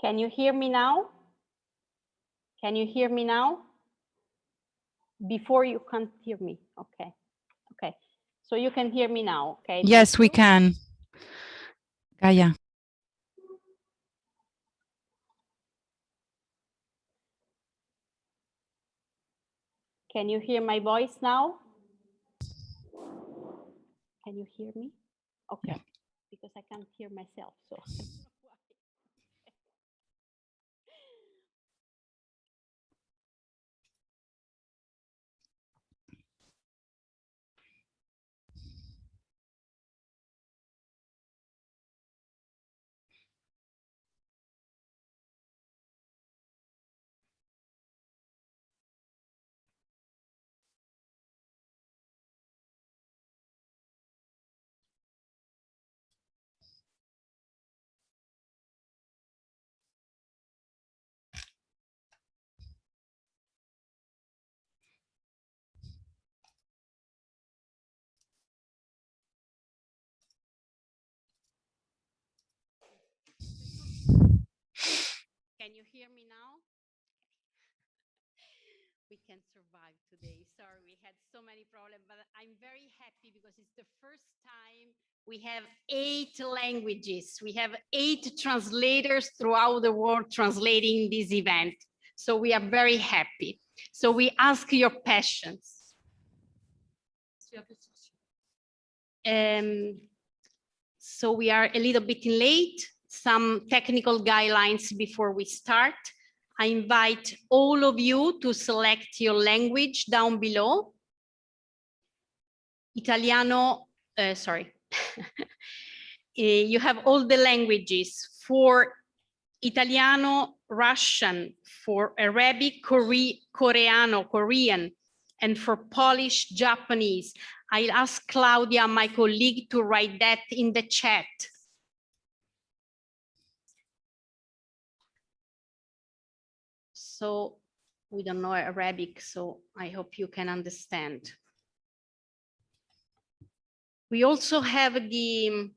Can you hear me now? Can you hear me now? Before you can't hear me. Okay. Okay. So you can hear me now. Okay. Yes, we can. Gaia. Can you hear my voice now? Can you hear me? Okay. Yeah. Because I can't hear myself. So can you hear me now? We can survive today. Sorry, we had so many problems, but I'm very happy because it's the first time we have 8 languages. We have 8 translators throughout the world translating this event. So we are very happy. So we ask your patience. So we are a little bit late. Some technical guidelines before we start. I invite all of you to select your language down below. Italiano, sorry. You have all the languages for Italiano, Russian, for Arabic, Korean, and for Polish, Japanese. I'll ask Claudia, my colleague, to write that in the chat. So we don't know Arabic, so I hope you can understand. We also have the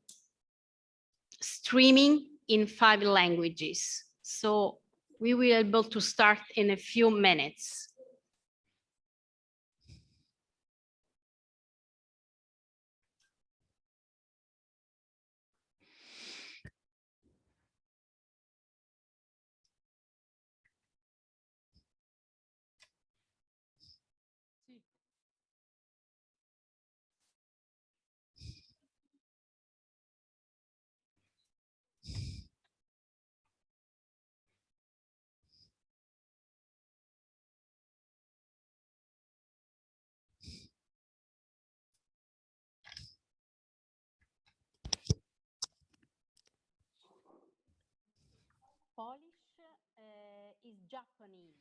streaming in 5 languages. So we will be able to start in a few minutes. Polish is Japanese.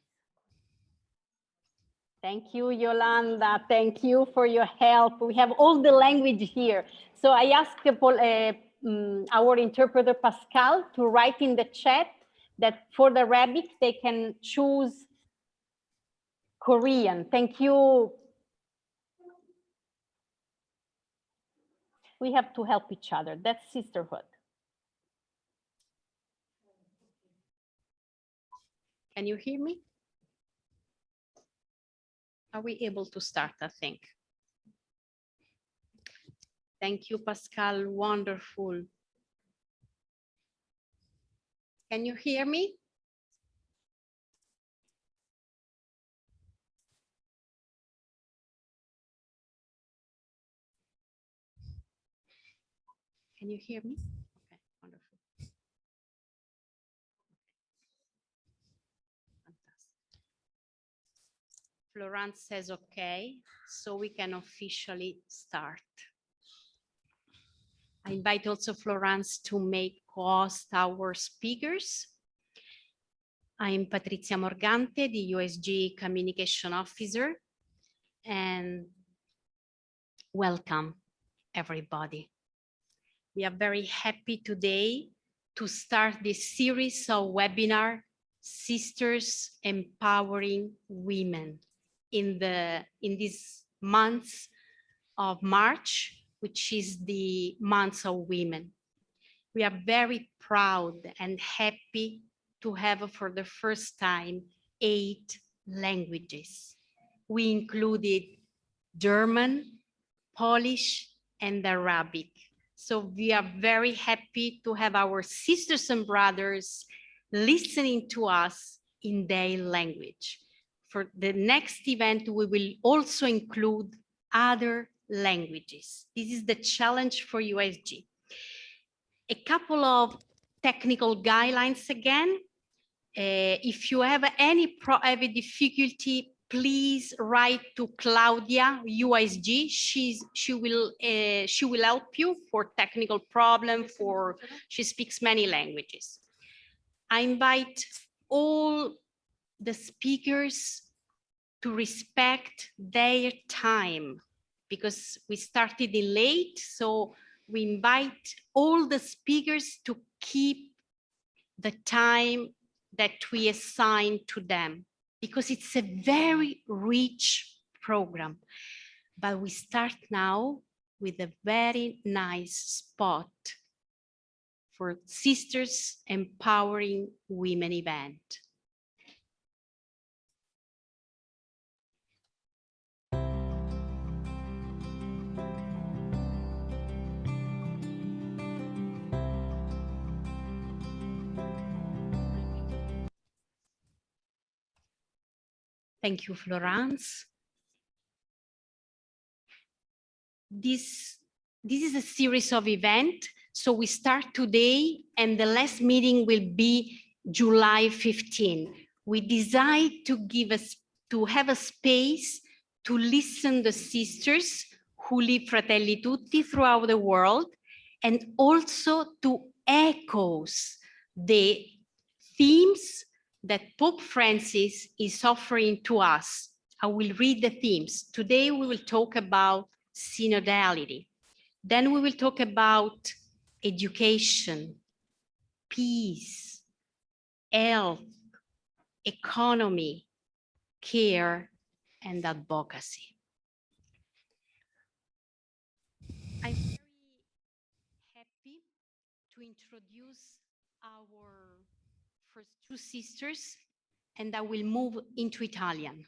Thank you, Yolanda. Thank you for your help. We have all the language here. So I asked our interpreter, Pascal, to write in the chat that for the Arabic, they can choose Korean. Thank you. We have to help each other. That's sisterhood. Can you hear me? Are we able to start, I think? Thank you, Pascal. Wonderful. Can you hear me? Can you hear me? Okay, wonderful. Fantastic. Florence says okay, so we can officially start. I invite also Florence to make host our speakers. I'm Patrizia Morgante, the USG Communication Officer, and welcome everybody. We are very happy today to start this series of webinar, Sisters Empowering Women, in this month of March, which is the month of women. We are very proud and happy to have for the first time 8 languages. We included German, Polish, and Arabic. So we are very happy to have our sisters and brothers listening to us in their language. For the next event, we will also include other languages. This is the challenge for USG. A couple of technical guidelines again. If you have any difficulty, please write to Claudia, USG. She will help you for technical problem. She speaks many languages. I invite all the speakers to respect their time because we started in late. So we invite all the speakers to keep the time that we assign to them because it's a very rich program. But we start now with a very nice spot for Sisters Empowering Women event. Thank you, Florence. This is a series of events. So we start today and the last meeting will be July 15. We decide to have a space to listen the sisters who live Fratelli Tutti throughout the world and also to echoes the themes that Pope Francis is offering to us. I will read the themes. Today we will talk about synodality. Then we will talk about education, peace, health, economy, care, and advocacy. I'm very happy to introduce our first two sisters, and I will move into Italian.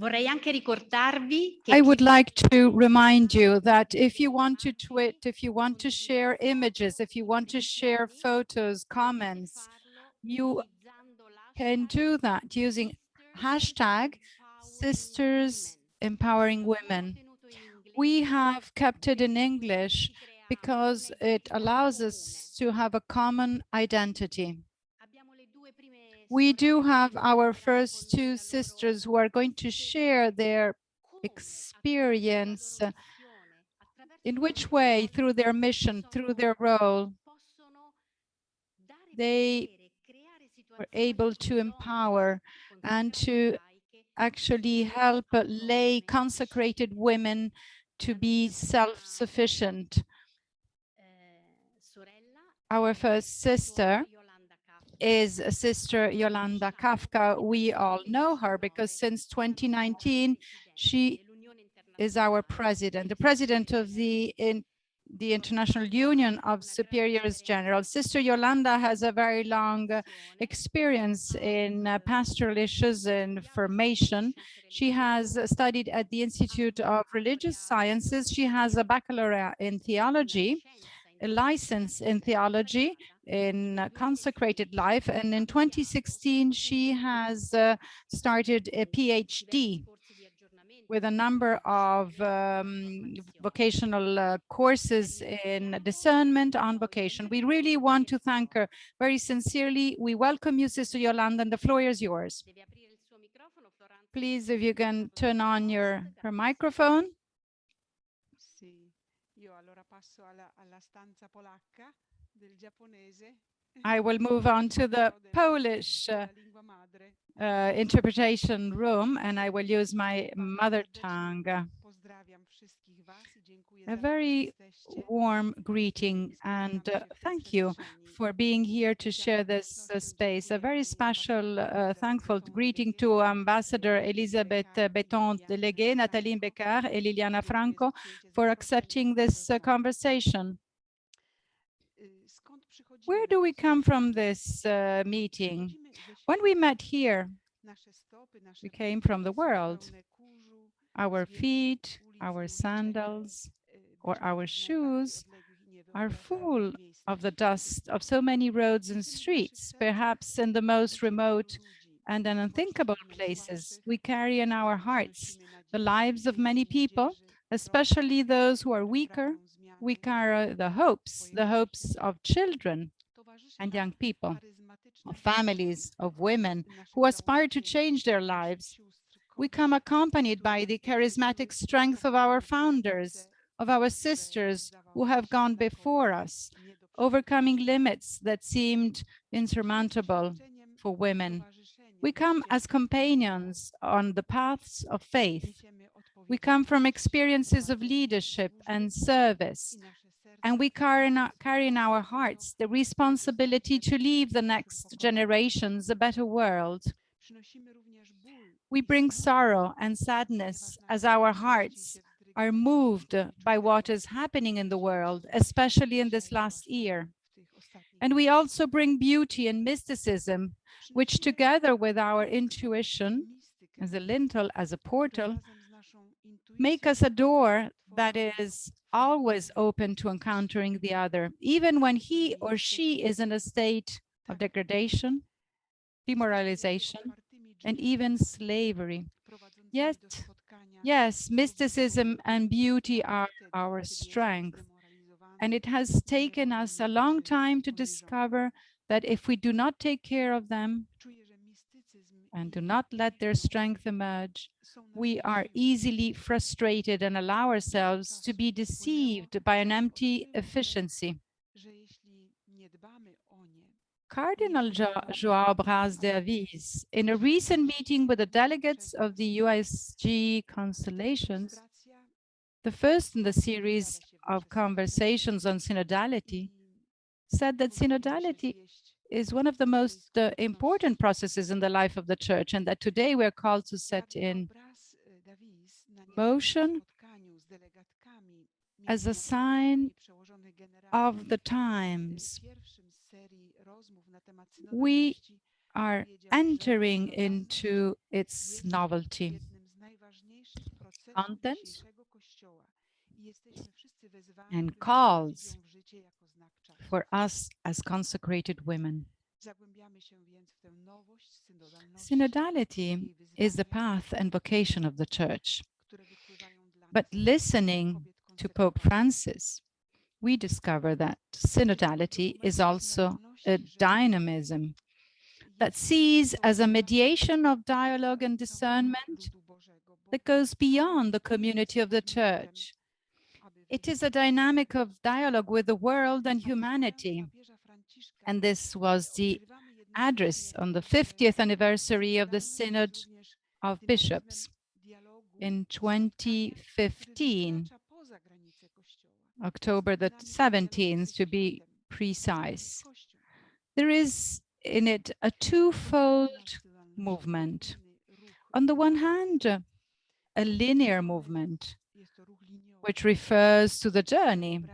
I would like to remind you that if you want to tweet, if you want to share images, if you want to share photos, comments, you can do that using hashtag Sisters Empowering Women. We have kept it in English because it allows us to have a common identity. We do have our first two sisters who are going to share their experience. In which way? Through their mission, through their role, they were able to empower and to actually help lay consecrated women to be self-sufficient. Our first sister is Sister Yolanda Kafka. We all know her because since 2019, she is our president, the president of the International Union of Superiors General. Sister Yolanda has a very long experience in pastoral issues and formation. She has studied at the Institute of Religious Sciences. She has a baccalaureate in theology, a license in theology, in consecrated life, and in 2016 she has started a PhD with a number of vocational courses in discernment on vocation. We really want to thank her very sincerely. We welcome you, Sister Yolanda, and the floor is yours. Please, if you can turn on her microphone. I will move on to the Polish interpretation room, and I will use my mother tongue. A very warm greeting and thank you for being here to share this space. A very special, thankful greeting to Ambassador Elisabeth Beton Déléguée, Natalie Becker, and Liliana Franco for accepting this conversation. Where do we come from this meeting? When we met here, we came from the world. Our feet, our sandals, or our shoes are full of the dust of so many roads and streets. Perhaps in the most remote and unthinkable places, we carry in our hearts the lives of many people, especially those who are weaker. We carry the hopes of children and young people, of families, of women who aspire to change their lives. We come accompanied by the charismatic strength of our founders, of our sisters who have gone before us, overcoming limits that seemed insurmountable for women. We come as companions on the paths of faith. We come from experiences of leadership and service, and we carry in our hearts the responsibility to leave the next generations a better world. We bring sorrow and sadness as our hearts are moved by what is happening in the world, especially in this last year. And we also bring beauty and mysticism, which together with our intuition, as a lintel, as a portal, make us a door that is always open to encountering the other, even when he or she is in a state of degradation, demoralization, and even slavery. Yet, yes, mysticism and beauty are our strength. And it has taken us a long time to discover that if we do not take care of them and do not let their strength emerge, we are easily frustrated and allow ourselves to be deceived by an empty efficiency. Cardinal João Braz de Avis, in a recent meeting with the delegates of the USG constellations, the first in the series of conversations on synodality, said that synodality is one of the most important processes in the life of the church, and that today we're called to set in motion as a sign of the times. We are entering into its novelty. Content and calls for us as consecrated women. Synodality is the path and vocation of the Church. But listening to Pope Francis, we discover that synodality is also a dynamism that sees as a mediation of dialogue and discernment that goes beyond the community of the Church. It is a dynamic of dialogue with the world and humanity. And this was the address on the 50th anniversary of the Synod of Bishops in 2015, October the 17th to be precise. There is in it a twofold movement. On the one hand, a linear movement, which refers to the journey.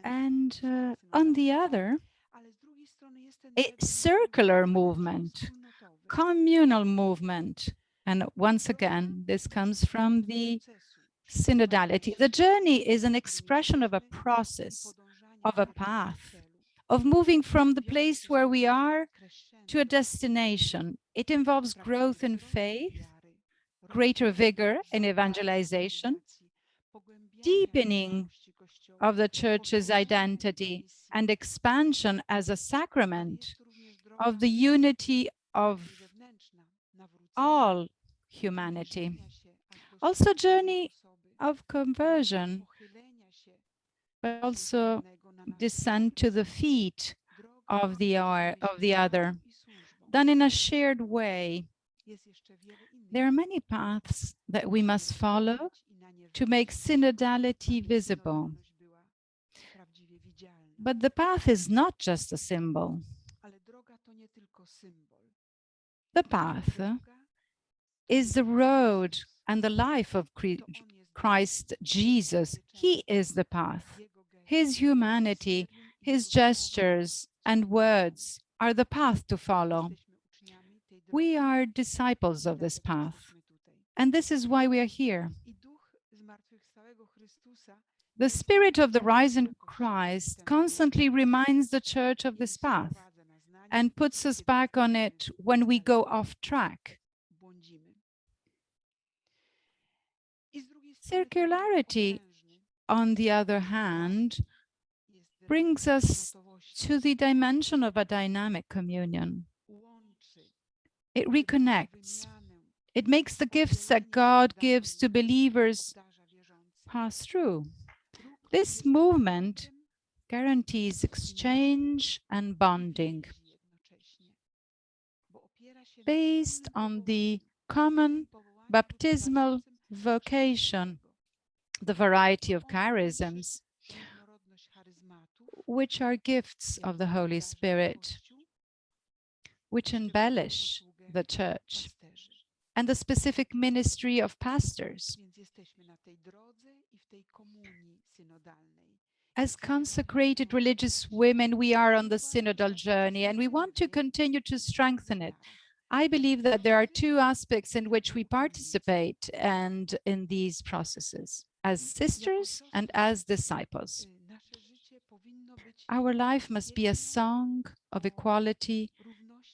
And on the other, a circular movement, communal movement. And once again, this comes from the synodality. The journey is an expression of a process, of a path, of moving from the place where we are to a destination. It involves growth in faith, greater vigor in evangelization, deepening of the Church's identity, and expansion as a sacrament of the unity of all humanity. Also, journey of conversion, but also descent to the feet of the other, done in a shared way. There are many paths that we must follow to make synodality visible. But the path is not just a symbol. The path is the road and the life of Christ Jesus. He is the path. His humanity, his gestures and words are the path to follow. We are disciples of this path, and this is why we are here. The Spirit of the risen Christ constantly reminds the Church of this path and puts us back on it when we go off track. Circularity, on the other hand, brings us to the dimension of a dynamic communion. It reconnects. It makes the gifts that God gives to believers pass through. This movement guarantees exchange and bonding based on the common baptismal vocation, the variety of charisms, which are gifts of the Holy Spirit, which embellish the Church, and the specific ministry of pastors. As consecrated religious women, we are on the synodal journey, and we want to continue to strengthen it. I believe that there are two aspects in which we participate and in these processes, as sisters and as disciples. Our life must be a song of equality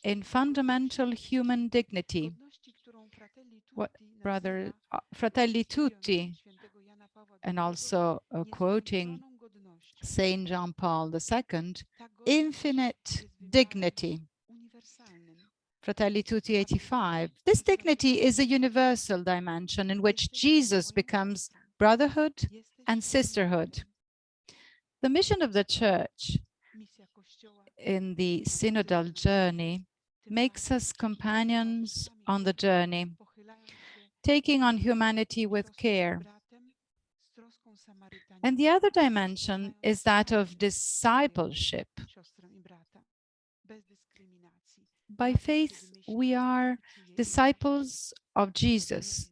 in fundamental human dignity, what Fratelli Tutti, and also quoting Saint John Paul II, infinite dignity. Fratelli Tutti 85. This dignity is a universal dimension in which Jesus becomes brotherhood and sisterhood. The mission of the Church in the synodal journey makes us companions on the journey, taking on humanity with care. And the other dimension is that of discipleship. By faith, we are disciples of Jesus.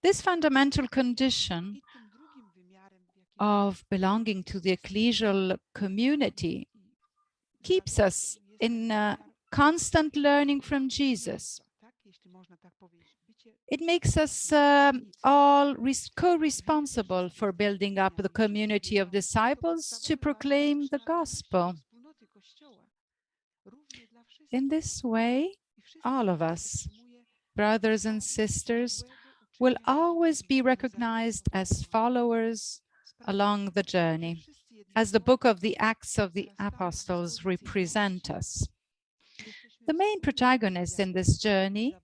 This fundamental condition of belonging to the ecclesial community keeps us in constant learning from Jesus. It makes us all co-responsible for building up the community of disciples to proclaim the gospel. In this way, all of us, brothers and sisters, will always be recognized as followers along the journey, as the book of the Acts of the Apostles represent us. The main protagonist in this journey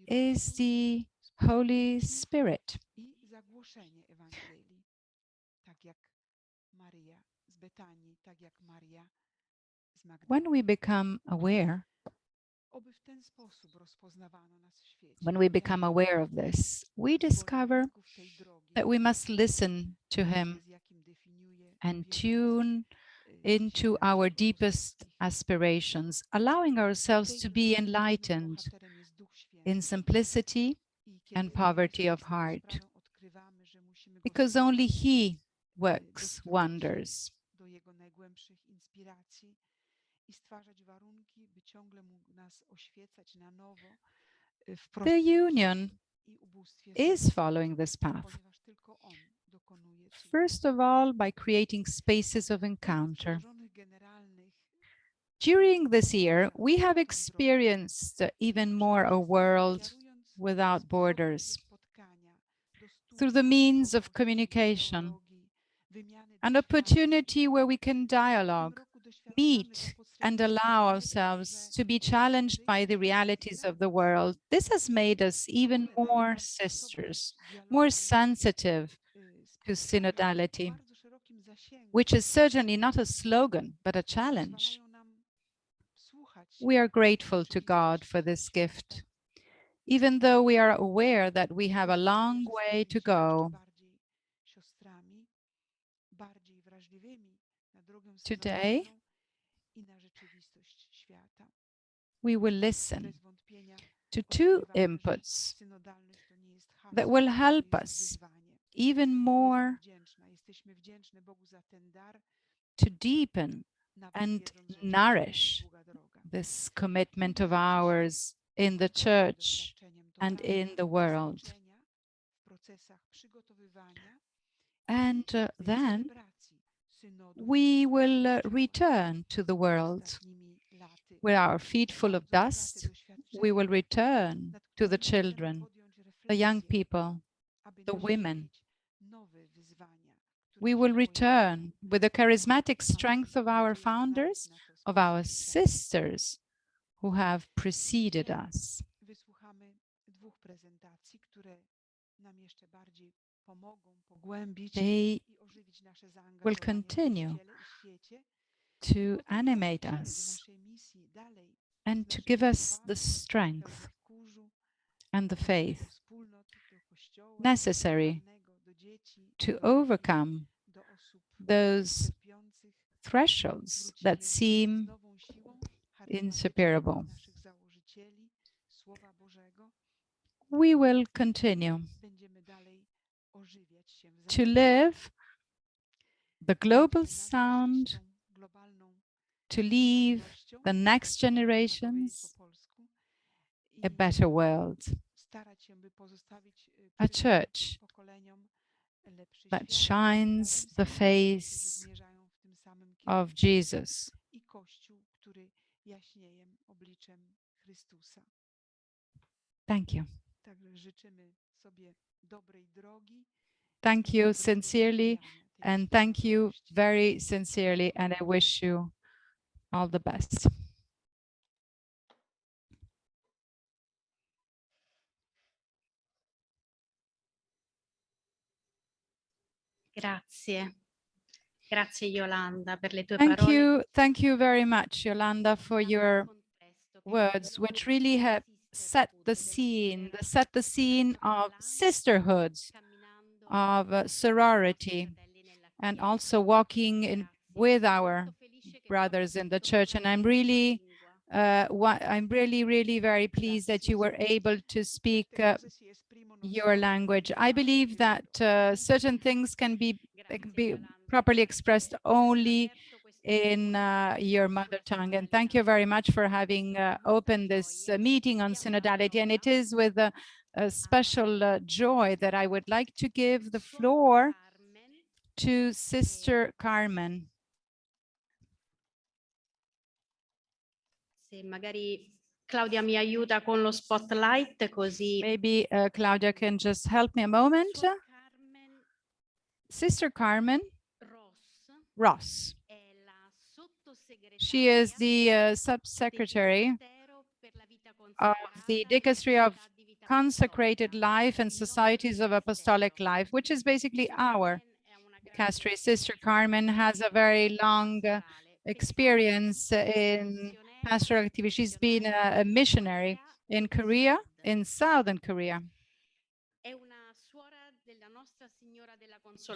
is the Holy Spirit. When we become aware of this, we discover that we must listen to him and tune into our deepest aspirations, allowing ourselves to be enlightened in simplicity and poverty of heart, because only he works wonders. The union is following this path. First of all, by creating spaces of encounter. During this year, we have experienced even more a world without borders, through the means of communication, an opportunity where we can dialogue, meet, and allow ourselves to be challenged by the realities of the world. This has made us even more sisters, more sensitive to synodality, which is certainly not a slogan, but a challenge. We are grateful to God for this gift, even though we are aware that we have a long way to go. Today, we will listen to two inputs that will help us even more to deepen and nourish this commitment of ours in the church and in the world. And then we will return to the world with our feet full of dust. We will return to the children, the young people, the women. We will return with the charismatic strength of our founders, of our sisters who have preceded us. They will continue to animate us and to give us the strength and the faith necessary to overcome those thresholds that seem insuperable. We will continue to live the global sound, to leave the next generations a better world, a church that shines the face of Jesus. Thank you. Thank you sincerely, and thank you very sincerely, and I wish you all the best. Grazie. Grazie Yolanda per le tue parole. Thank you very much, Yolanda, for your words, which really have set the scene of sisterhood, of sorority, and also walking with our brothers in the church. And I'm really very pleased that you were able to speak your language. I believe that certain things can be properly expressed only in your mother tongue. And thank you very much for having opened this meeting on synodality. And it is with a special joy that I would like to give the floor to Sister Carmen. Se magari Claudia mi aiuta con lo spotlight, così. Maybe Claudia can just help me a moment. Sister Carmen Ross. She is the Sub-Secretary of the Dicastery of Consecrated Life and Societies of Apostolic Life, which is basically our dicastery. Sister Carmen has a very long experience in pastoral activity. She's been a missionary in Korea, in Southern Korea.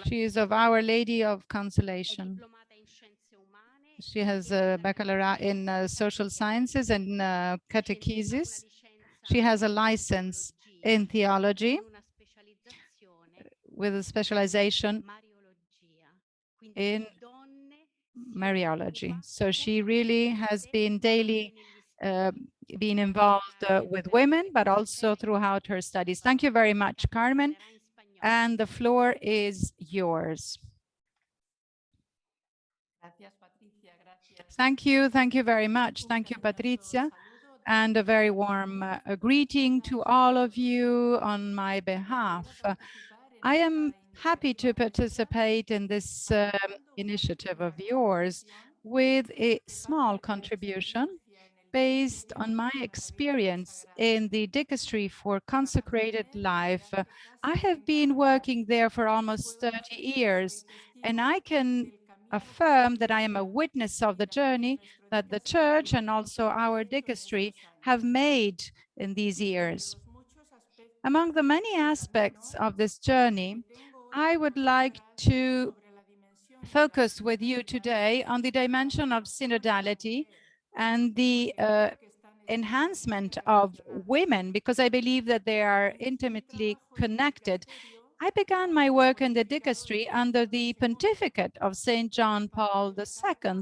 She is of Our Lady of Consolation. She has a baccalaureate in social sciences and catechesis. She has a license in theology with a specialization in Mariology. So she really has been daily being involved with women, but also throughout her studies. Thank you very much, Carmen. And the floor is yours. Thank you very much. Thank you, Patrizia. And a very warm greeting to all of you on my behalf. I am happy to participate in this initiative of yours with a small contribution based on my experience in the Dicastery for Consecrated Life. I have been working there for almost 30 years, and I can affirm that I am a witness of the journey that the Church and also our Dicastery have made in these years. Among the many aspects of this journey, I would like to focus with you today on the dimension of synodality and the enhancement of women, because I believe that they are intimately connected. I began my work in the dicastery under the pontificate of St. John Paul II,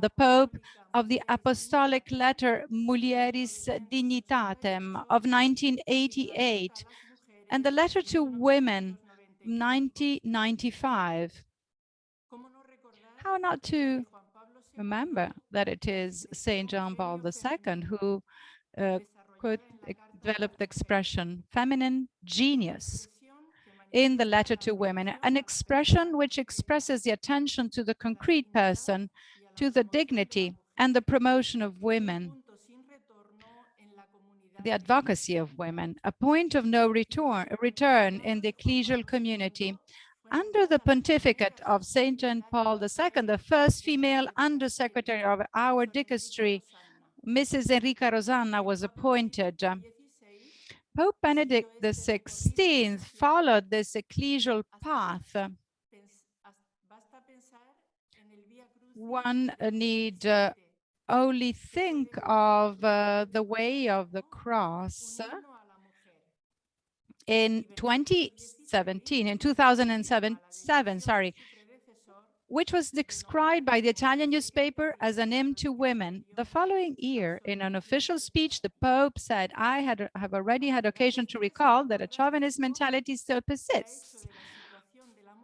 the Pope of the Apostolic Letter Mulieris Dignitatem of 1988, and the Letter to Women, 1995. How not to remember that it is St. John Paul II who uh, developed the expression feminine genius in the letter to women, an expression which expresses the attention to the concrete person, to the dignity and the promotion of women, the advocacy of women, a point of no return in the ecclesial community. Under the pontificate of St. John Paul II, the first female undersecretary of our dicastery, Mrs. Enrica Rosanna, was appointed. Pope Benedict XVI followed this ecclesial path. One need only think of the way of the cross in 2007, sorry, which was described by the Italian newspaper as an hymn to women. The following year, in an official speech, the Pope said, I have already had occasion to recall that a chauvinist mentality still persists,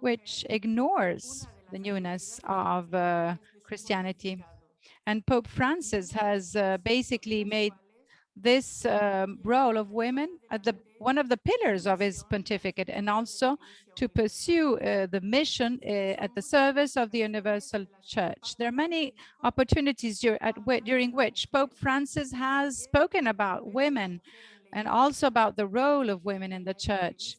which ignores the newness of Christianity. And Pope Francis has basically made this role of women at one of the pillars of his pontificate, and also to pursue the mission at the service of the universal church. There are many opportunities during which Pope Francis has spoken about women and also about the role of women in the church.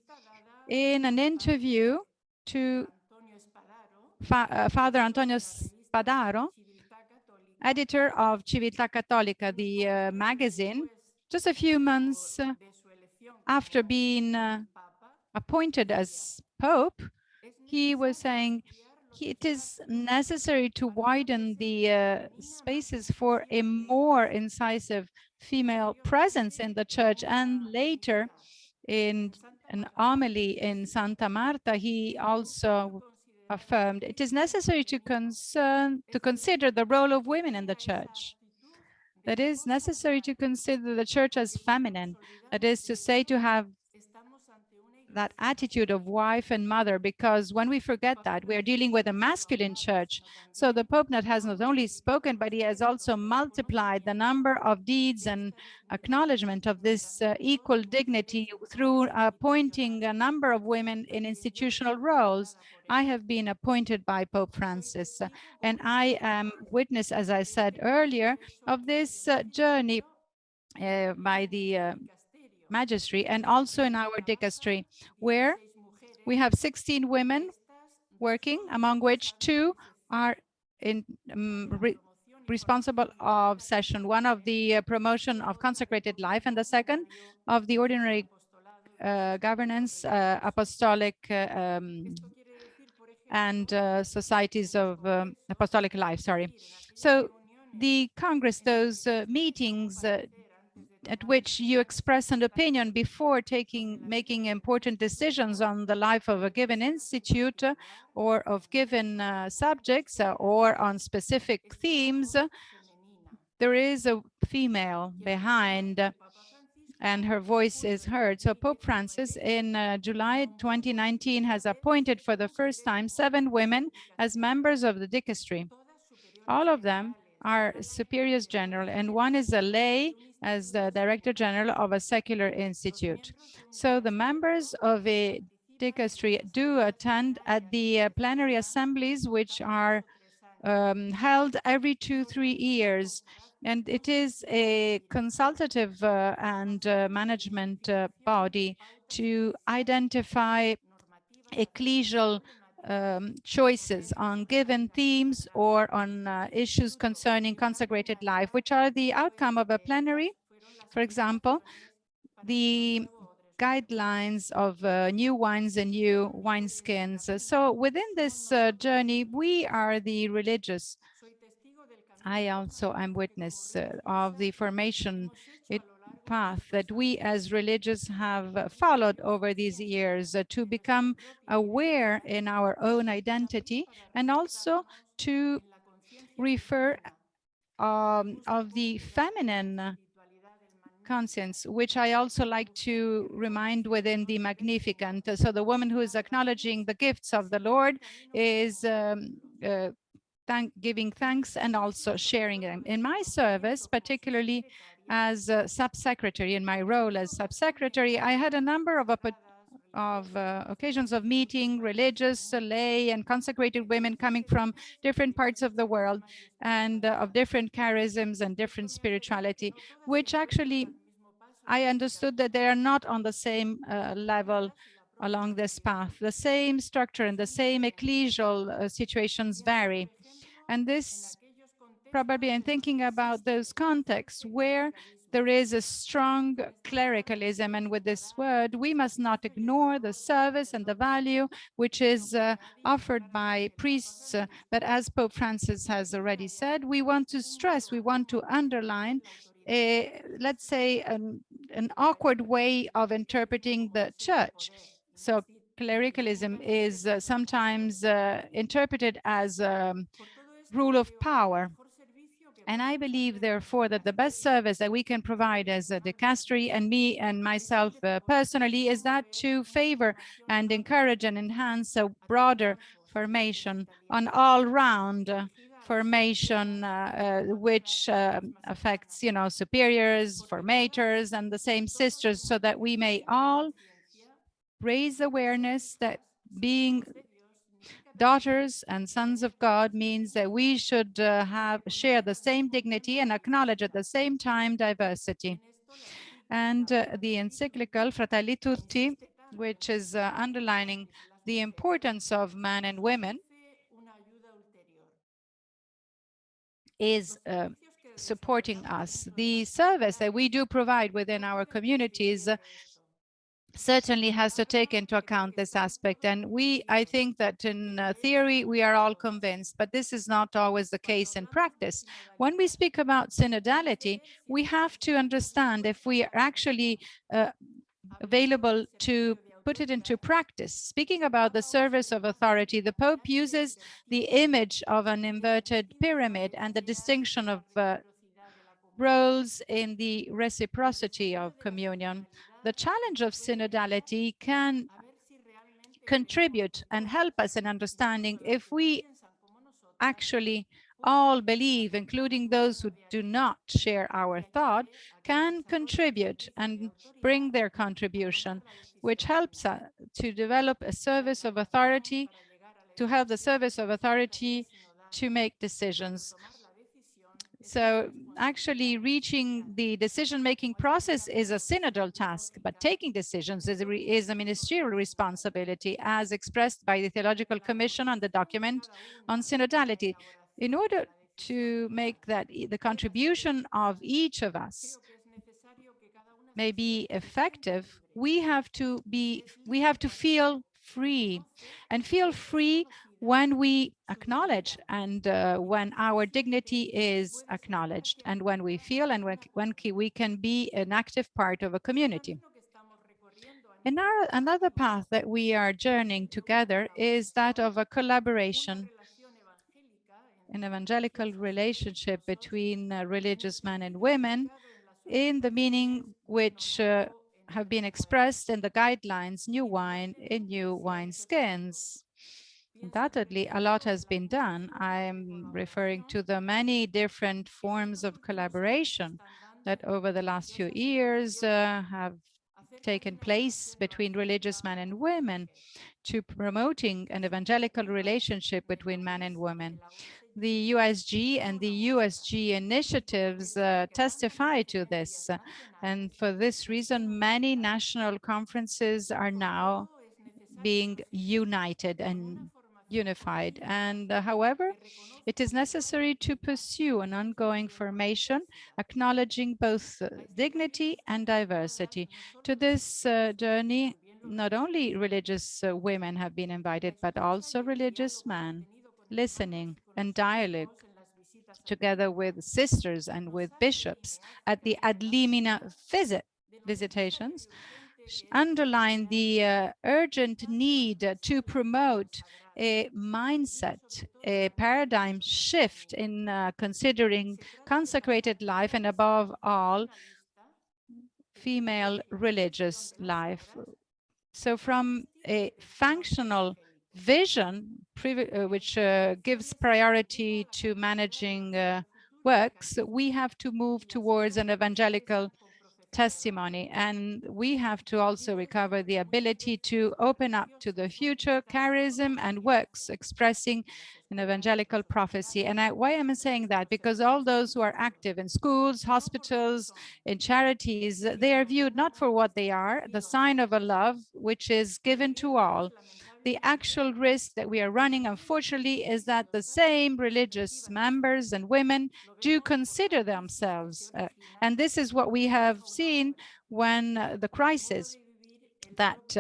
In an interview to Father Antonio Spadaro, editor of Civiltà Cattolica, the magazine, just a few months after being appointed as Pope, he was saying it is necessary to widen the spaces for a more incisive female presence in the church. And later, in an homily in Santa Marta, he also affirmed it is necessary to consider the role of women in the church. That is necessary to consider the church as feminine. That is to say, to have that attitude of wife and mother, because when we forget that, we are dealing with a masculine church. So the Pope has not only spoken, but he has also multiplied the number of deeds and acknowledgement of this equal dignity through appointing a number of women in institutional roles. I have been appointed by Pope Francis, and I am witness, as I said earlier, of this journey by the Magistry and also in our dicastery, where we have 16 women working, among which 2 are in responsible of session 1 of the promotion of consecrated life, and the second of the ordinary governance, apostolic and societies of apostolic life, sorry. So the Congress, those meetings at which you express an opinion before making important decisions on the life of a given institute or of given subjects or on specific themes, there is a female behind and her voice is heard. So Pope Francis in July 2019 has appointed for the first time 7 women as members of the dicastery. All of them are superiors general, and 1 is a lay as the director general of a secular institute. So the members of a dicastery do attend at the plenary assemblies, which are held every 2-3 years. And it is a consultative and management body to identify ecclesial choices on given themes or on issues concerning consecrated life, which are the outcome of a plenary. For example, the guidelines of new wines and new wineskins. So within this journey, we are the religious. I also am witness of the formation path that we as religious have followed over these years to become aware in our own identity and also to refer of the feminine conscience, which I also like to remind within the Magnificent. So the woman who is acknowledging the gifts of the Lord is giving thanks and also sharing them. In my service, particularly as a sub-secretary, in my role as sub-secretary, I had a number of occasions of meeting religious, lay, and consecrated women coming from different parts of the world and of different charisms and different spirituality, which actually I understood that they are not on the same level along this path. The same structure and the same ecclesial situations vary. And this probably I'm thinking about those contexts where there is a strong clericalism. And with this word, we must not ignore the service and the value which is offered by priests. But as Pope Francis has already said, we want to stress, we want to underline let's say, an awkward way of interpreting the church. So clericalism is sometimes interpreted as rule of power. And I believe, therefore, that the best service that we can provide as a dicastery, and me and myself personally, is that to favor and encourage and enhance a broader formation, an all-round formation which affects, superiors, formators, and the same sisters, so that we may all raise awareness that being daughters and sons of God means that we should share the same dignity and acknowledge at the same time diversity. And the encyclical Fratelli Tutti, which is underlining the importance of men and women, is supporting us. The service that we do provide within our communities certainly has to take into account this aspect. And I think that in theory, we are all convinced, but this is not always the case in practice. When we speak about synodality, we have to understand if we are actually available to put it into practice. Speaking about the service of authority, the Pope uses the image of an inverted pyramid and the distinction of roles in the reciprocity of communion. The challenge of synodality can contribute and help us in understanding if we actually all believe, including those who do not share our thought, can contribute and bring their contribution, which helps us to develop a service of authority, to have the service of authority to make decisions. So actually reaching the decision-making process is a synodal task, but taking decisions is a ministerial responsibility, as expressed by the Theological Commission on the document on synodality. In order to make that the contribution of each of us may be effective, we have to feel free, and feel free when we acknowledge and when our dignity is acknowledged, and when we feel and when we can be an active part of a community. And another path that we are journeying together is that of a collaboration, an evangelical relationship between religious men and women, in the meaning which have been expressed in the guidelines, new wine in new wine skins. Undoubtedly, a lot has been done. I'm referring to the many different forms of collaboration that over the last few years have taken place between religious men and women to promoting an evangelical relationship between men and women. The USG and the USG initiatives testify to this. And for this reason, many national conferences are now being united and unified. And however, it is necessary to pursue an ongoing formation, acknowledging both dignity and diversity. To this journey, not only religious women have been invited, but also religious men, listening and dialogue. together with sisters and with bishops at the Ad Limina visitations, underline the urgent need to promote a mindset, a paradigm shift in considering consecrated life and above all, female religious life. So from a functional vision, which gives priority to managing works, we have to move towards an evangelical testimony, and we have to also recover the ability to open up to the future charism and works expressing an evangelical prophecy. And why am I saying that? Because all those who are active in schools, hospitals, in charities, they are viewed not for what they are, the sign of a love which is given to all. The actual risk that we are running, unfortunately, is that the same religious members and women do consider themselves. And this is what we have seen when the crisis that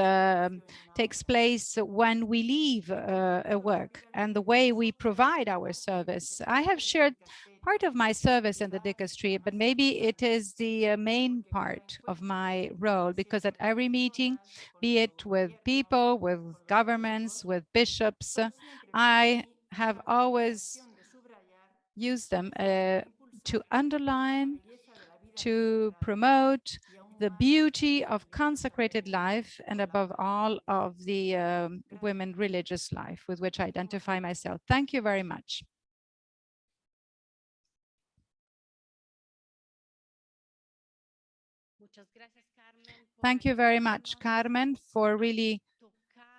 takes place when we leave a work and the way we provide our service. I have shared part of my service in the dicastery, but maybe it is the main part of my role, because at every meeting, be it with people, with governments, with bishops, I have always used them to underline, to promote the beauty of consecrated life, and above all of the women religious life with which I identify myself. Thank you very much. Thank you very much, Carmen, for really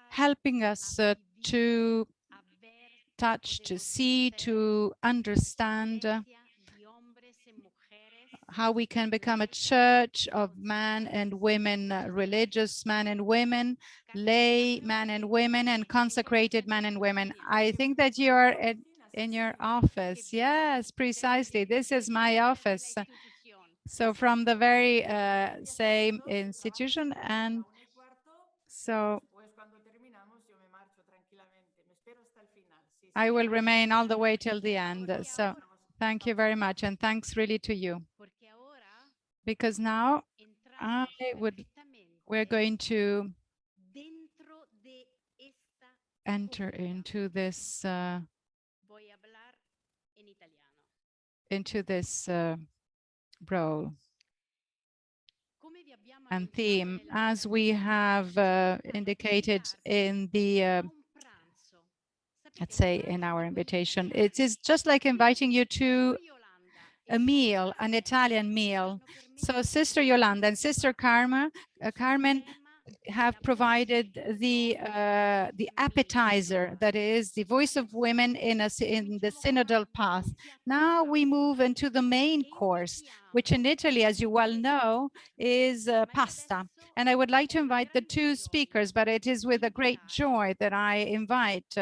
helping us to touch, to see, to understand how we can become a church of men and women, religious men and women, lay men and women, and consecrated men and women. I think that you are in your office. Yes, precisely. This is my office. So from the very same institution, and so I will remain all the way till the end. So thank you very much, and thanks really to you. Because now we're going to enter into this role and theme, as we have indicated in the let's say in our invitation. It is just like inviting you to a meal, an Italian meal. So Sister Yolanda and Sister Carmen have provided the appetizer, that is the voice of women in the synodal path. Now we move into the main course, which in Italy, as you well know, is pasta. And I would like to invite the two speakers, but it is with a great joy that I invite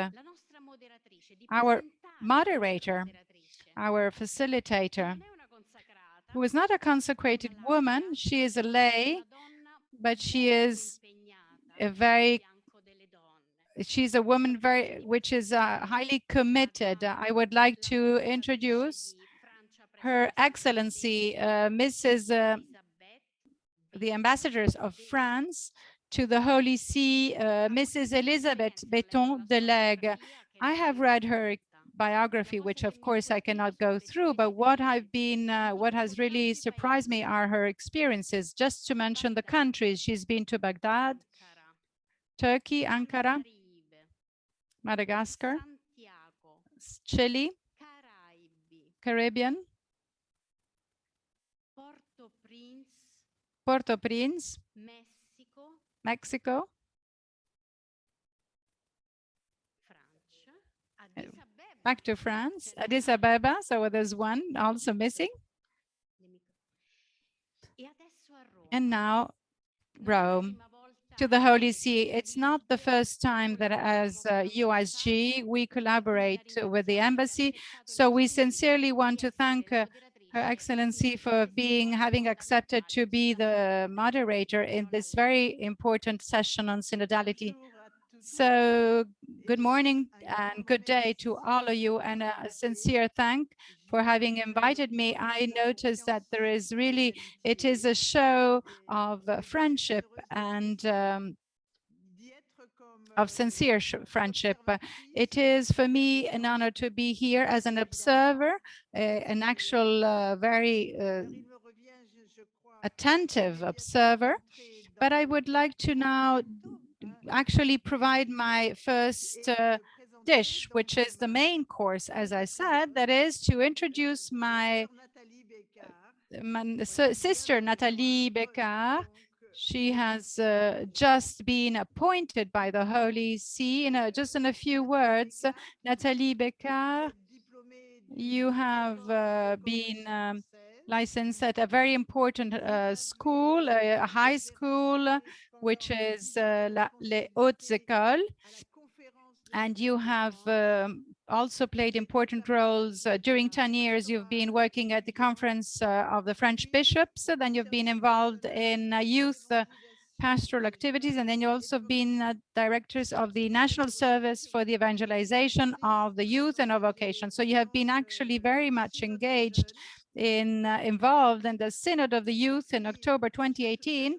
our moderator, our facilitator, who is not a consecrated woman. She is a lay, but she's a woman which is highly committed. I would like to introduce Her Excellency, the ambassadors of France to the Holy See, Mrs. Elisabeth Béton de Legge. I have read her biography, which of course I cannot go through, but what has really surprised me are her experiences. Just to mention the countries, she's been to Baghdad, Turkey, Ankara, Madagascar, Chile, Caribbean, Port-au-Prince, Mexico, back to France, Addis Ababa, so there's one also missing. And now Rome, to the Holy See. It's not the first time that as USG we collaborate with the embassy, so we sincerely want to thank Her Excellency for having accepted to be the moderator in this very important session on synodality. So good morning and good day to all of you, and a sincere thank for having invited me. I noticed that there is really, it is a show of friendship and of sincere friendship. It is for me an honor to be here as an observer, an actual very attentive observer. But I would like to now actually provide my first dish, which is the main course, as I said, that is to introduce my sister, Natalie Becker. She has just been appointed by the Holy See. Just in a few words, Natalie Becker, you have been licensed at a very important school, a high school, which is Les Hautes Écoles. And you have also played important roles. During 10 years, you've been working at the Conference of the French Bishops. Then you've been involved in youth pastoral activities. And then you've also been directors of the National Service for the Evangelization of the Youth and of Vocation. So you have been actually very much engaged involved in the Synod of the Youth in October 2018.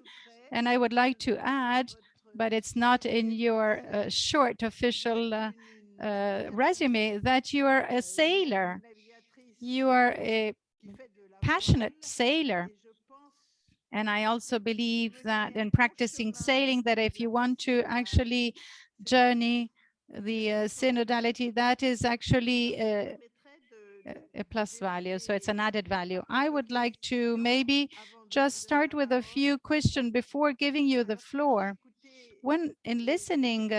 And I would like to add, but it's not in your short official resume, that you are a sailor. You are a passionate sailor. And I also believe that in practicing sailing, that if you want to actually journey the synodality, that is actually a plus value. So it's an added value. I would like to maybe just start with a few questions before giving you the floor. When in listening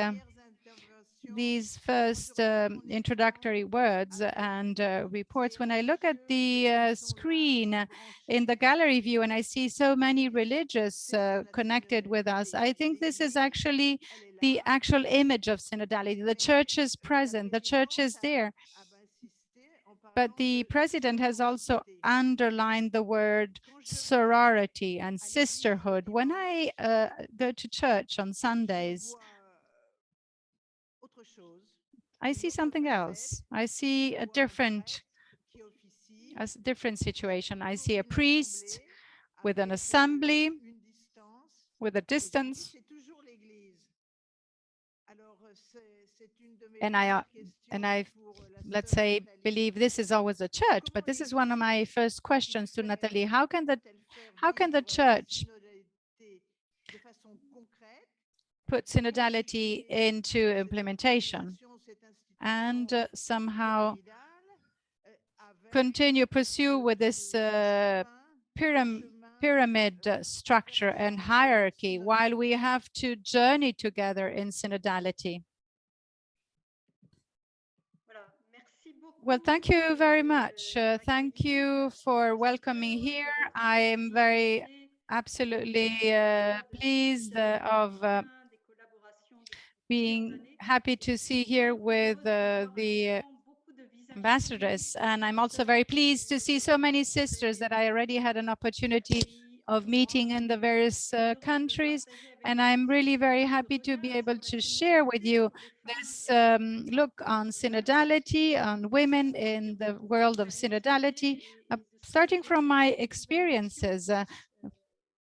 these first introductory words and reports, when I look at the screen in the gallery view and I see so many religious connected with us, I think this is actually the actual image of synodality. The church is present, the church is there. But the president has also underlined the word sorority and sisterhood. When I go to church on Sundays, I see something else. I see a different situation. I see a priest with an assembly, with a distance. And I, let's say, believe this is always a church, but this is one of my first questions to Natalie. How can the church put synodality into implementation and somehow pursue with this pyramid structure and hierarchy while we have to journey together in synodality? Well, thank you very much. Thank you for welcoming here. I am very absolutely pleased of being happy to see here with the ambassadors. And I'm also very pleased to see so many sisters that I already had an opportunity of meeting in the various countries. And I'm really very happy to be able to share with you this look on synodality, on women in the world of synodality, starting from my experiences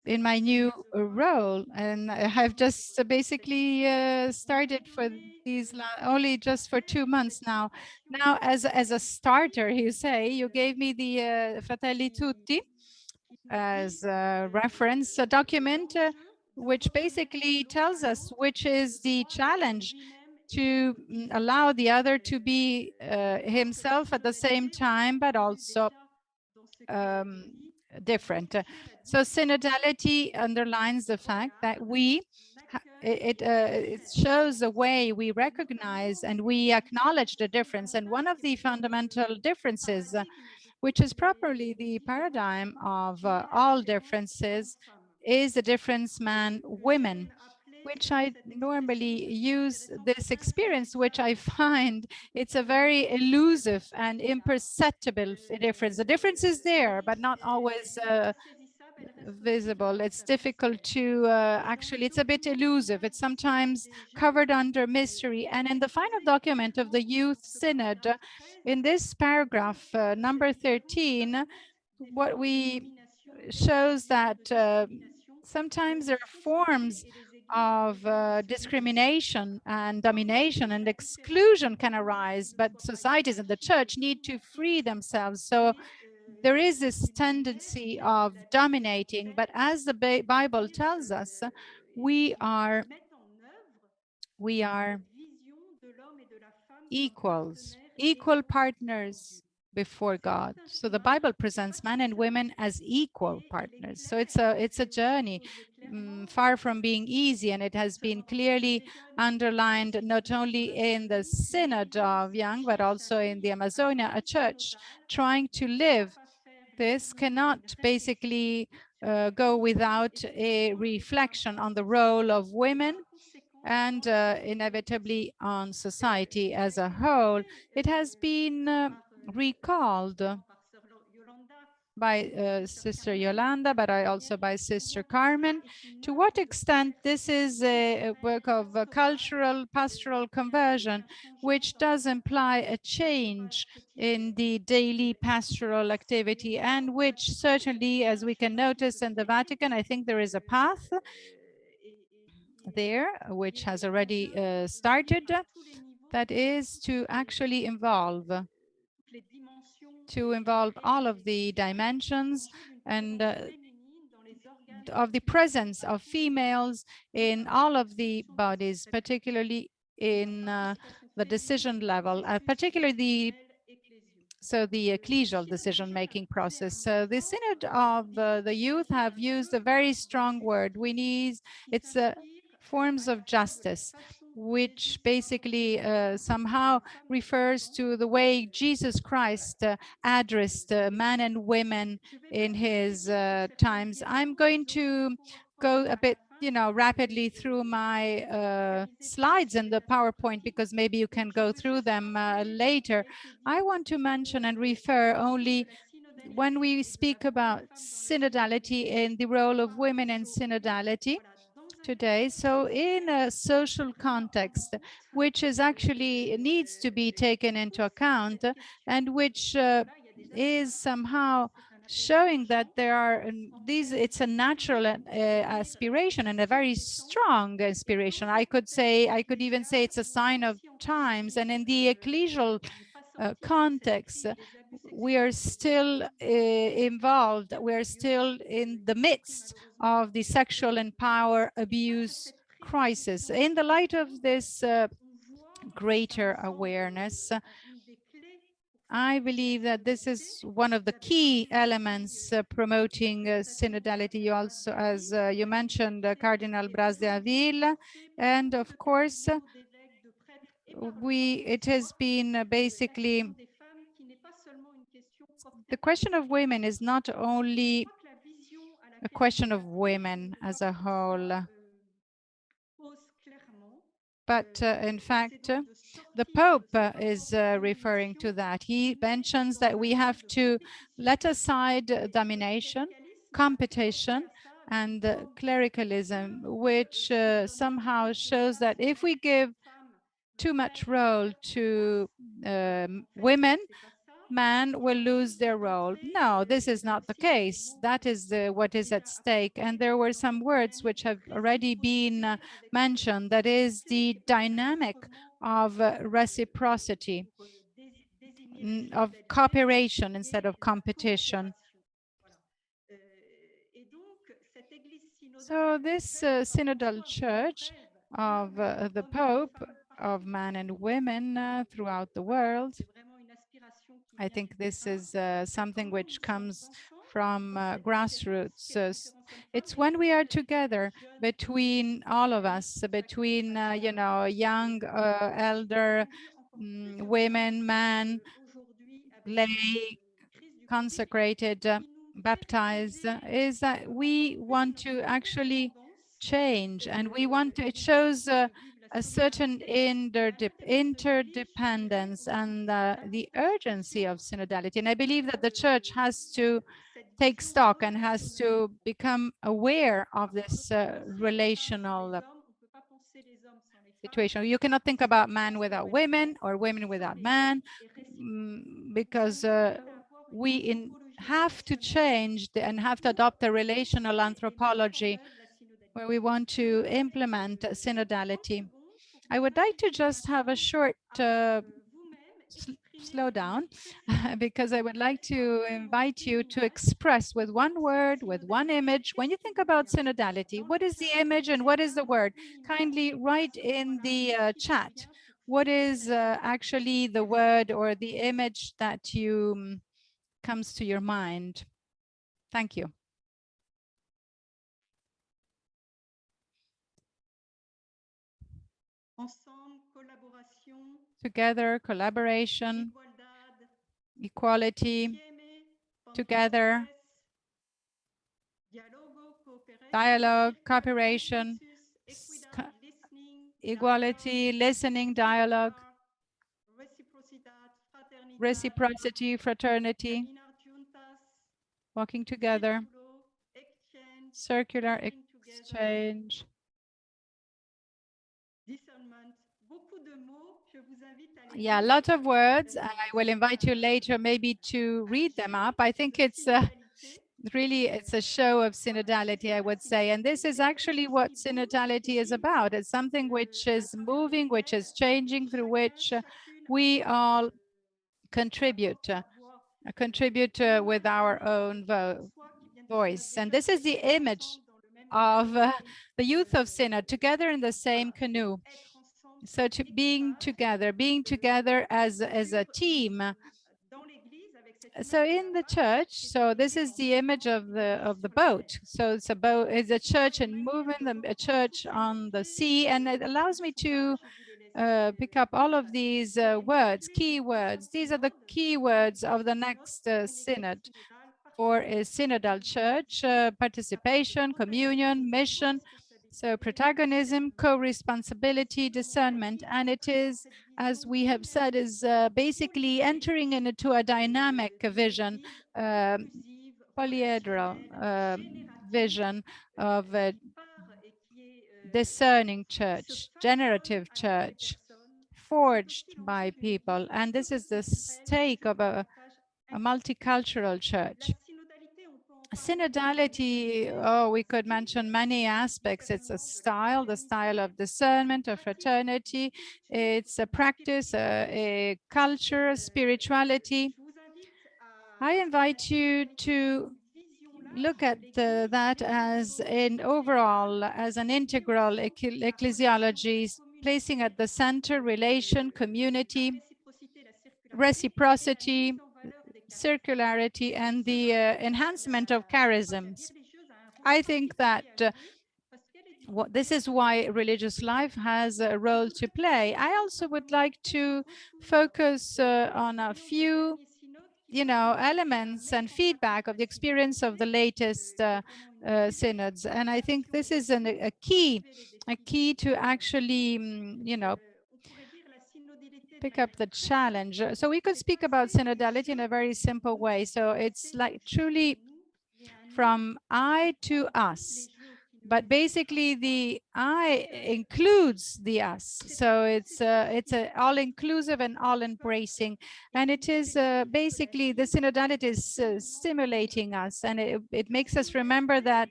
in my new role. And I have just basically started for these only just for 2 months now. Now, as a starter, you say, you gave me the Fratelli Tutti as a reference, a document which basically tells us which is the challenge to allow the other to be himself at the same time, but also different. So synodality underlines the fact that it shows the way we recognize and we acknowledge the difference. And one of the fundamental differences, which is properly the paradigm of all differences, is the difference man-women, which I normally use this experience, which I find it's a very elusive and imperceptible difference. The difference is there, but not always visible. It's difficult to actually, it's a bit elusive. It's sometimes covered under mystery. And in the final document of the Youth Synod, in this paragraph, number 13, what we shows that sometimes there are forms of discrimination and domination and exclusion can arise, but societies and the church need to free themselves. So there is this tendency of dominating, but as the Bible tells us, we are equals, equal partners before God. So the Bible presents men and women as equal partners. So it's a journey far from being easy, and it has been clearly underlined not only in the Synod of Young, but also in the Amazonia, a church trying to live this cannot basically go without a reflection on the role of women and inevitably on society as a whole. It has been recalled by Sister Yolanda, but also by Sister Carmen. To what extent this is a work of cultural pastoral conversion, which does imply a change in the daily pastoral activity, and which certainly, as we can notice in the Vatican, I think there is a path there, which has already started, that is to actually involve all of the dimensions and of the presence of females in all of the bodies, particularly in the decision level, particularly the ecclesial decision-making process. So the Synod of the Youth have used a very strong word. It's forms of justice, which basically somehow refers to the way Jesus Christ addressed men and women in his times. I'm going to go a bit rapidly through my slides in the PowerPoint, because maybe you can go through them later. I want to mention and refer only when we speak about synodality and the role of women in synodality today. So in a social context, which is actually needs to be taken into account and which is somehow showing that there are it's a natural aspiration and a very strong inspiration. I could even say it's a sign of times. And in the ecclesial context, we are still involved. We are still in the midst of the sexual and power abuse crisis. In the light of this greater awareness, I believe that this is one of the key elements promoting synodality. You also, as you mentioned, Cardinal Bras de Avila, and of course, it has been basically the question of women is not only a question of women as a whole, but in fact, the Pope is referring to that. He mentions that we have to let aside domination, competition, and clericalism, which somehow shows that if we give too much role to women, men will lose their role. No, this is not the case. That is what is at stake. And there were some words which have already been mentioned. That is the dynamic of reciprocity, of cooperation instead of competition. So this synodal church of the Pope, of men and women throughout the world, I think this is something which comes from grassroots. It's when we are together between all of us, between young, elder, women, men, lay, consecrated, baptized, is that we want to actually change, and we want to, it shows a certain interdependence and the urgency of synodality. And I believe that the church has to take stock and has to become aware of this relational situation. You cannot think about man without women or women without man, because have to change and have to adopt a relational anthropology where we want to implement synodality. I would like to just have a short slow down because I would like to invite you to express with one word, with one image, when you think about synodality, what is the image and what is the word? Kindly write in the chat. What is actually the word or the image that you comes to your mind? Thank you. Together, collaboration, equality, together, dialogue, cooperation, equality, listening, dialogue, reciprocity, fraternity, walking together, circular exchange. Yeah, a lot of words. I will invite you later maybe to read them up. I think it's really, it's a show of synodality, I would say. And this is actually what synodality is about. It's something which is moving, which is changing, through which we all contribute with our own voice. And this is the image of the youth of Synod, together in the same canoe. So being together as a team. So in the church, so this is the image of the boat. So it's a boat, it's a church in movement, a church on the sea, and it allows me to pick up all of these words, key words. These are the key words of the next synod for a synodal church: participation, communion, mission. So protagonism, co-responsibility, discernment, and it is, as we have said, is basically entering into a dynamic vision, polyhedral vision of a discerning church, generative church, forged by people. And this is the stake of a multicultural church. Synodality, oh, we could mention many aspects. It's a style, the style of discernment, of fraternity. It's a practice, a culture, spirituality. I invite you to look at that as an overall, as an integral ecclesiology, placing at the center relation, community, reciprocity, circularity, and the enhancement of charisms. I think that this is why religious life has a role to play. I also would like to focus on a few elements and feedback of the experience of the latest synods. And I think this is a key to actually, pick up the challenge. So we could speak about synodality in a very simple way. So it's like truly from I to us. But basically the I includes the us. So it's a all-inclusive and all-embracing. And it is basically the synodality is stimulating us, and it makes us remember that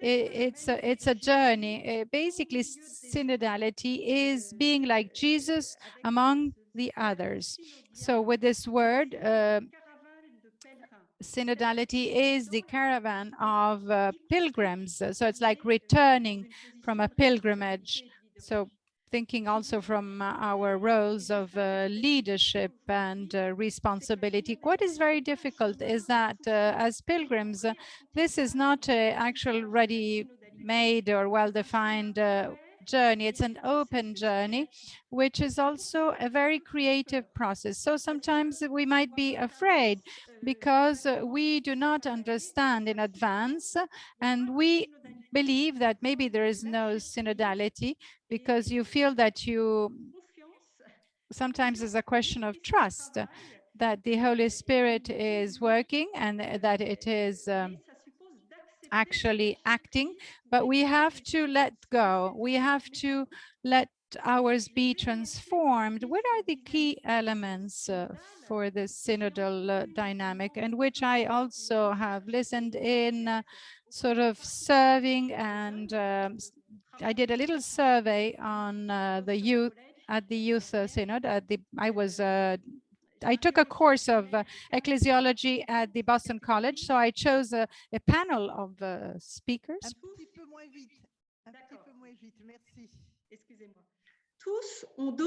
it's a journey. Basically, synodality is being like Jesus among the others. So with this word, synodality is the caravan of pilgrims. So it's like returning from a pilgrimage. So thinking also from our roles of leadership and responsibility. What is very difficult is that as pilgrims, this is not an actual ready-made or well-defined journey. It's an open journey, which is also a very creative process. So sometimes we might be afraid because we do not understand in advance, and we believe that maybe there is no synodality because you feel that you sometimes is a question of trust that the Holy Spirit is working and that it is actually acting, but we have to let go. We have to let ours be transformed. What are the key elements for this synodal dynamic, and which I also have listened in sort of serving, and I did a little survey on the youth at the youth synod. I took a course of ecclesiology at the Boston College, so I chose a panel of speakers.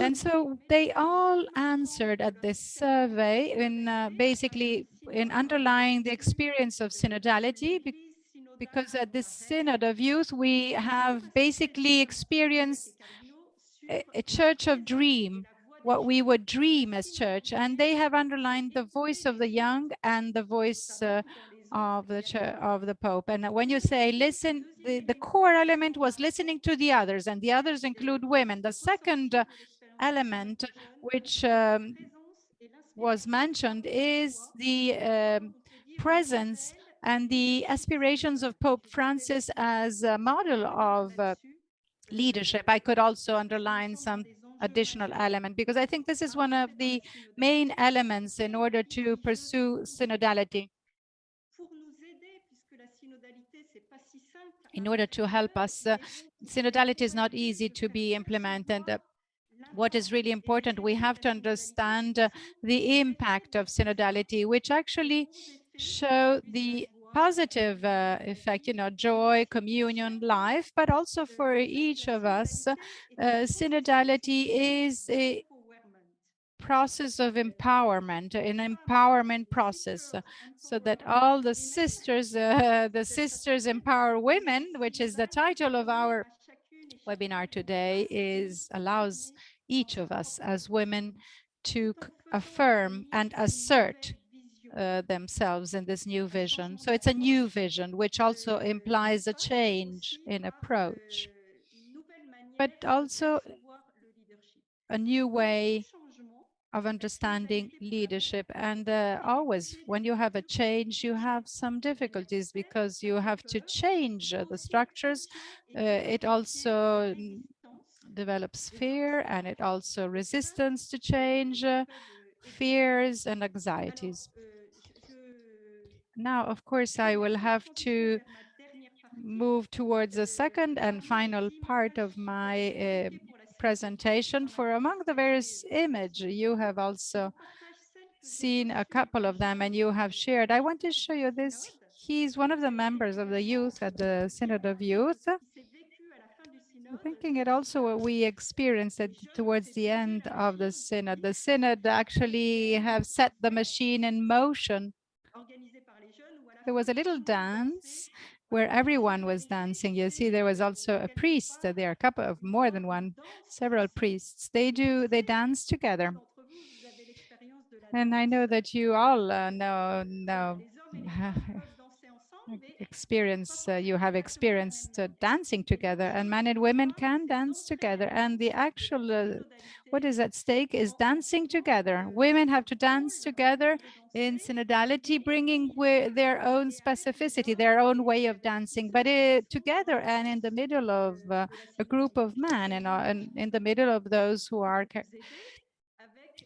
And so they all answered at this survey in basically in underlying the experience of synodality, because at this synod of youth, we have basically experienced a church of dream, what we would dream as church. And they have underlined the voice of the young and the voice of the church, of the Pope. And when you say listen, the core element was listening to the others, and the others include women. The second element, which was mentioned, is the presence and the aspirations of Pope Francis as a model of leadership. I could also underline some additional element, because I think this is one of the main elements in order to pursue synodality. In order to help us, synodality is not easy to be implemented. What is really important, we have to understand the impact of synodality, which actually show the positive effect, joy, communion, life, but also for each of us, synodality is a process of empowerment, an empowerment process, so that all the sisters empower women, which is the title of our webinar today, allows each of us as women to affirm and assert themselves in this new vision. So it's a new vision, which also implies a change in approach, but also a new way of understanding leadership. And always, when you have a change, you have some difficulties because you have to change the structures. It also develops fear, and it also resistance to change, fears and anxieties. Now, of course, I will have to move towards the second and final part of my presentation. For among the various images, you have also seen a couple of them and you have shared. I want to show you this. He's one of the members of the youth at the Synod of Youth. Thinking it also what we experienced towards the end of the Synod. The Synod actually have set the machine in motion. There was a little dance where everyone was dancing. You see, there was also a priest. There are a couple of more than one, several priests. They dance together. And I know that you all know you have experienced dancing together, and men and women can dance together. And the actual what is at stake is dancing together. Women have to dance together in synodality, bringing their own specificity, their own way of dancing, but together and in the middle of a group of men, and in the middle of those who are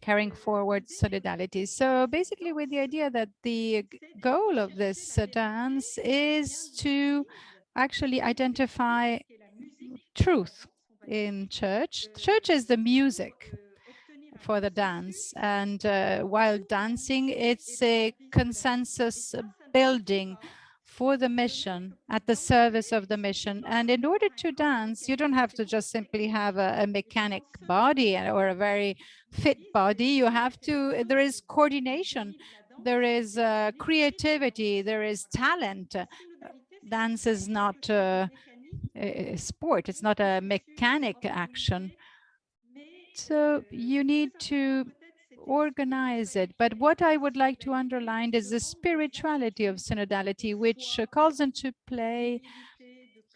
carrying forward solidarity. So basically with the idea that the goal of this dance is to actually identify truth in church. Church is the music for the dance, and while dancing, it's a consensus building for the mission, at the service of the mission. And in order to dance, you don't have to just simply have a mechanic body or a very fit body. You have to, there is coordination, there is creativity, there is talent. Dance is not sport. It's not a mechanic action. So you need to organize it. But what I would like to underline is the spirituality of synodality, which calls into play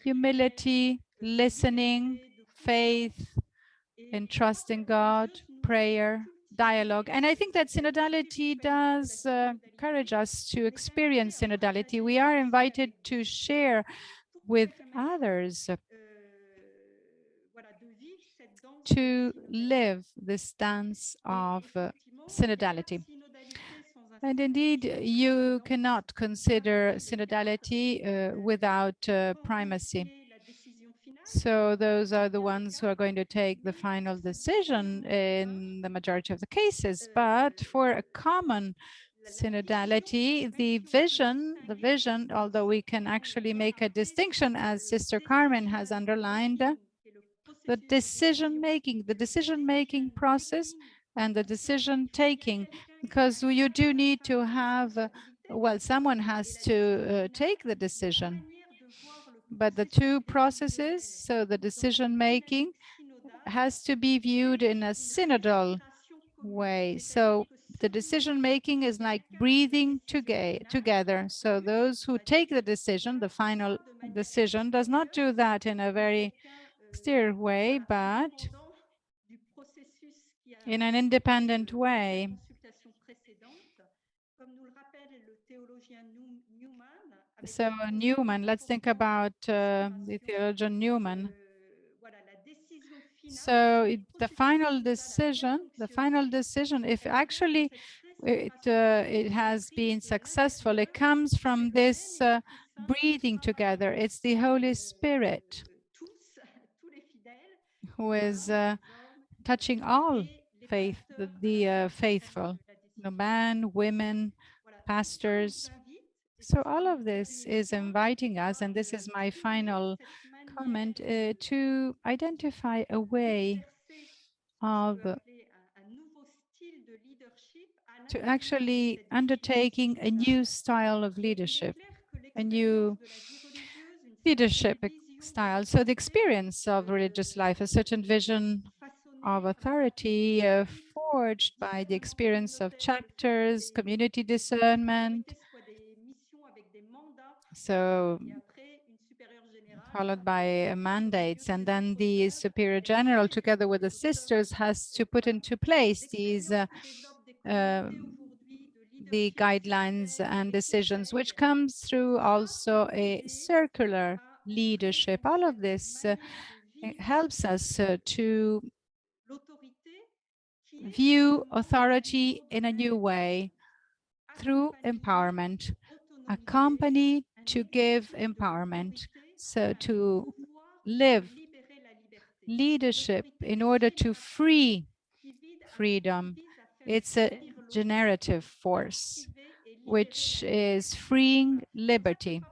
humility, listening, faith, and trust in God, prayer, dialogue. And I think that synodality does encourage us to experience synodality. We are invited to share with others to live this dance of synodality. And indeed, you cannot consider synodality without primacy. So those are the ones who are going to take the final decision in the majority of the cases. But for a common synodality, the vision, although we can actually make a distinction, as Sister Carmen has underlined, the decision-making process and the decision-taking, because you do need to have, well, someone has to take the decision. But the two processes, so the decision-making, has to be viewed in a synodal way. So the decision-making is like breathing together. So those who take the decision, the final decision, does not do that in a very exterior way, but in an independent way. So Newman, let's think about the theologian Newman. So the final decision, if actually it has been successful, it comes from this breathing together. It's the Holy Spirit who is touching all the faithful, the men, women, pastors. So all of this is inviting us, and this is my final comment, to identify a way of to actually undertaking a new style of leadership, a new leadership style. So the experience of religious life, a certain vision of authority forged by the experience of chapters, community discernment, so followed by mandates, and then the superior general together with the sisters has to put into place these the guidelines and decisions, which comes through also a circular leadership. All of this helps us to view authority in a new way through empowerment, accompanied to give empowerment, so to live leadership in order to free freedom. It's a generative force, which is freeing liberty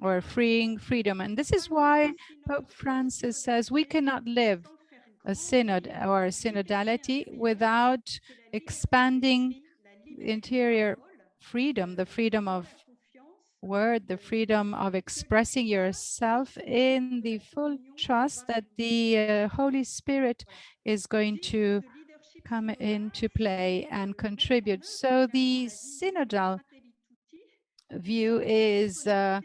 or freeing freedom. And this is why Pope Francis says we cannot live a synod or a synodality without expanding interior freedom, the freedom of word, the freedom of expressing yourself in the full trust that the Holy Spirit is going to come into play and contribute. So the synodal view is the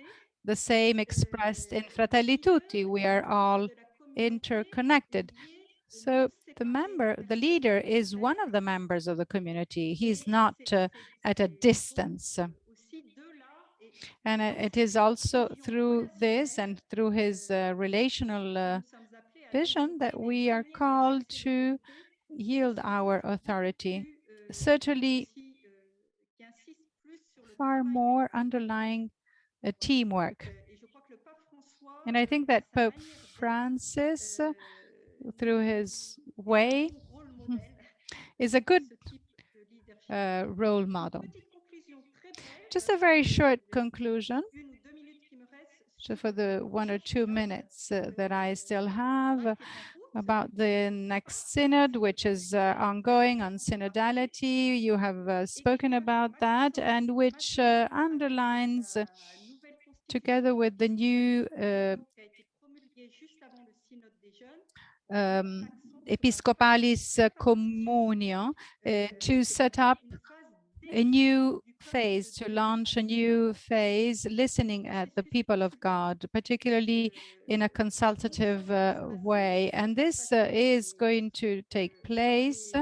same expressed in Fratelli Tutti. We are all interconnected. So the leader is one of the members of the community. He's not at a distance. And it is also through this and through his relational vision that we are called to yield our authority. Certainly, far more underlying teamwork. And I think that Pope Francis, through his way, is a good role model. Just a very short conclusion. So for the 1 or 2 minutes that I still have about the next synod, which is ongoing on synodality. You have spoken about that, and which underlines together with the new Episcopalis Communio, to set up a new phase, to launch a new phase, listening at the people of God, particularly in a consultative way. And this is going to take place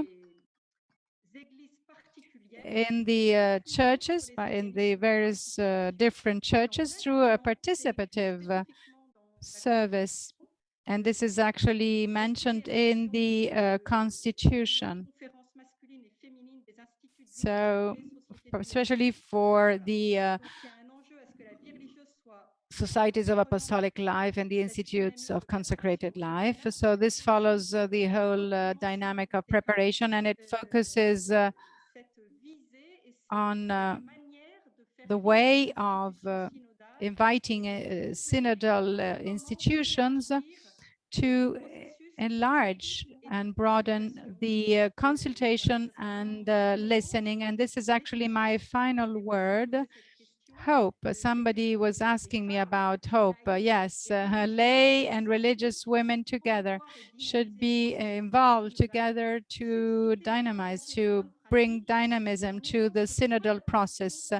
in the churches, in the various different churches, through a participative service. And this is actually mentioned in the Constitution. So, especially for the societies of apostolic life and the institutes of consecrated life. So this follows the whole dynamic of preparation, and it focuses on the way of inviting synodal institutions to enlarge and broaden the consultation and listening. And this is actually my final word. Hope. Somebody was asking me about hope. Yes, lay and religious women together should be involved together to dynamize, to bring dynamism to the synodal process.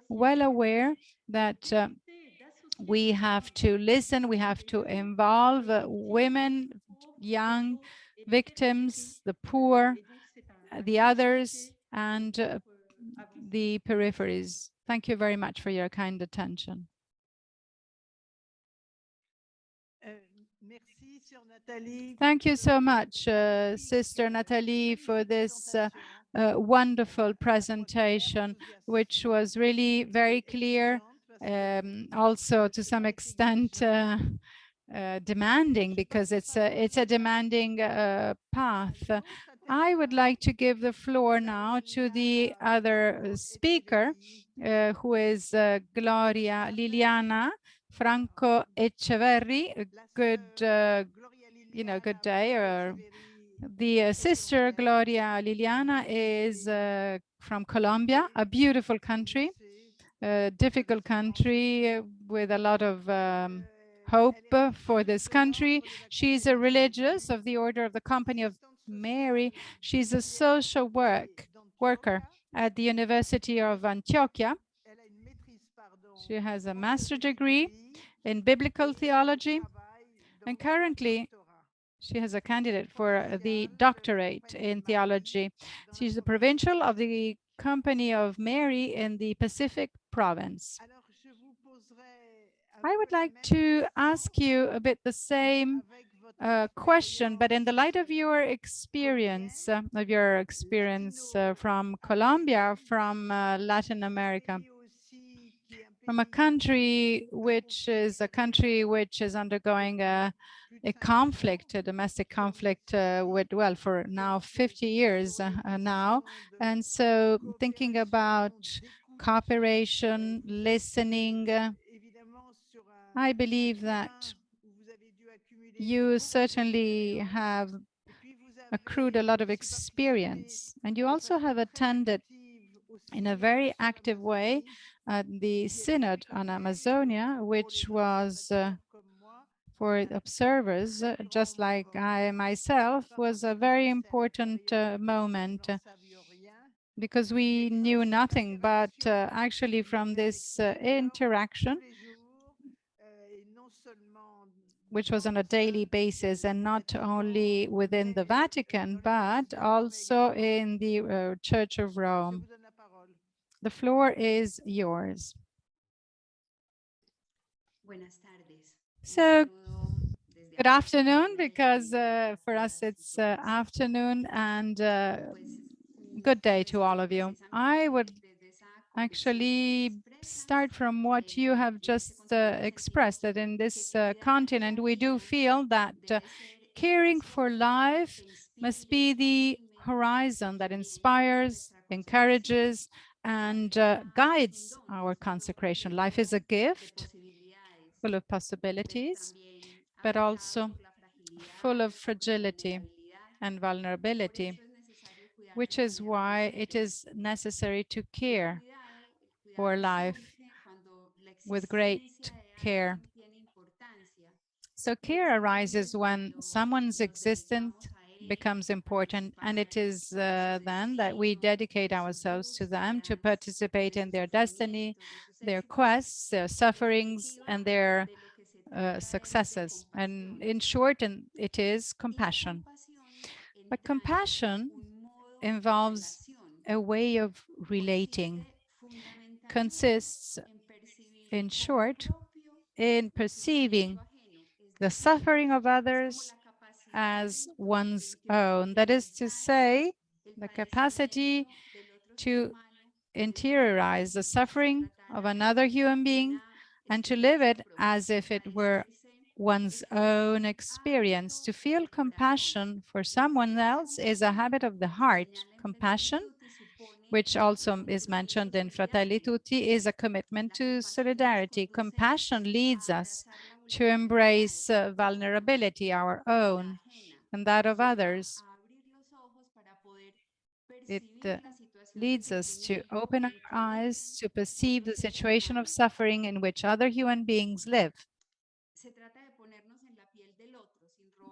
Well aware that we have to listen, we have to involve women, young victims, the poor, the others, and the peripheries. Thank you very much for your kind attention. Thank you so much, Sister Natalie, for this wonderful presentation, which was really very clear, also to some extent demanding, because it's a demanding path. I would like to give the floor now to the other speaker, who is Gloria, Liliana, Franco, Echeverri. Good, good day. Or the sister Gloria Liliana is from Colombia, a beautiful country, a difficult country with a lot of hope for this country. She's a religious of the Order of the Company of Mary. She's a social worker at the University of Antioquia. She has a master's degree in biblical theology, and currently she has a candidate for the doctorate in theology. She's the provincial of the Company of Mary in the Pacific province. I would like to ask you a bit the same question, but in the light of your experience, from Colombia, from Latin America, from a country which is undergoing a conflict, a domestic conflict for now 50 years now. And so thinking about cooperation, listening, I believe that you certainly have accrued a lot of experience, and you also have attended in a very active way the Synod on Amazonia, which was for observers, just like I myself, was a very important moment, because we knew nothing, but actually from this interaction, which was on a daily basis, and not only within the Vatican, but also in the Church of Rome. The floor is yours. So, good afternoon, because for us it's afternoon, and good day to all of you. I would actually start from what you have just expressed, that in this continent we do feel that caring for life must be the horizon that inspires, encourages, and guides our consecration. Life is a gift full of possibilities, but also full of fragility and vulnerability, which is why it is necessary to care for life with great care. So care arises when someone's existence becomes important, and it is then that we dedicate ourselves to them to participate in their destiny, their quests, their sufferings, and their successes. And in short, and it is compassion. But compassion involves a way of relating, consists, in short, in perceiving the suffering of others as one's own. That is to say, the capacity to interiorize the suffering of another human being and to live it as if it were one's own experience. To feel compassion for someone else is a habit of the heart. Compassion, which also is mentioned in Fratelli Tutti, is a commitment to solidarity. Compassion leads us to embrace vulnerability, our own and that of others. It leads us to open our eyes to perceive the situation of suffering in which other human beings live.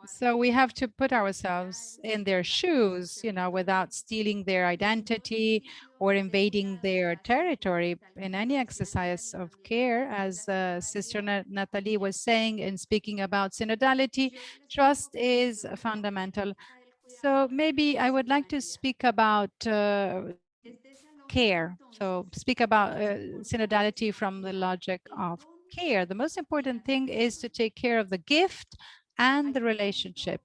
So we have to put ourselves in their shoes, without stealing their identity or invading their territory in any exercise of care. As Sister Natalie was saying in speaking about synodality, trust is fundamental. So maybe I would like to speak about care. So speak about synodality from the logic of care. The most important thing is to take care of the gift and the relationship.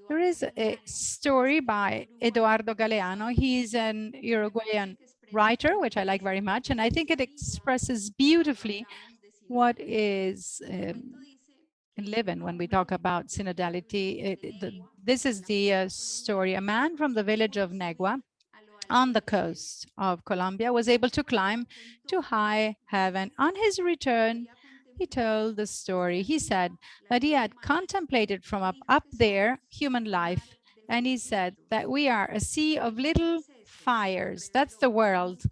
There is a story by Eduardo Galeano. He's an Uruguayan writer, which I like very much, and I think it expresses beautifully what is living when we talk about synodality. This is the story. A man from the village of Negua on the coast of Colombia was able to climb to high heaven. On his return, he told the story. He said that he had contemplated from up there human life, and he said that we are a sea of little fires. That's the world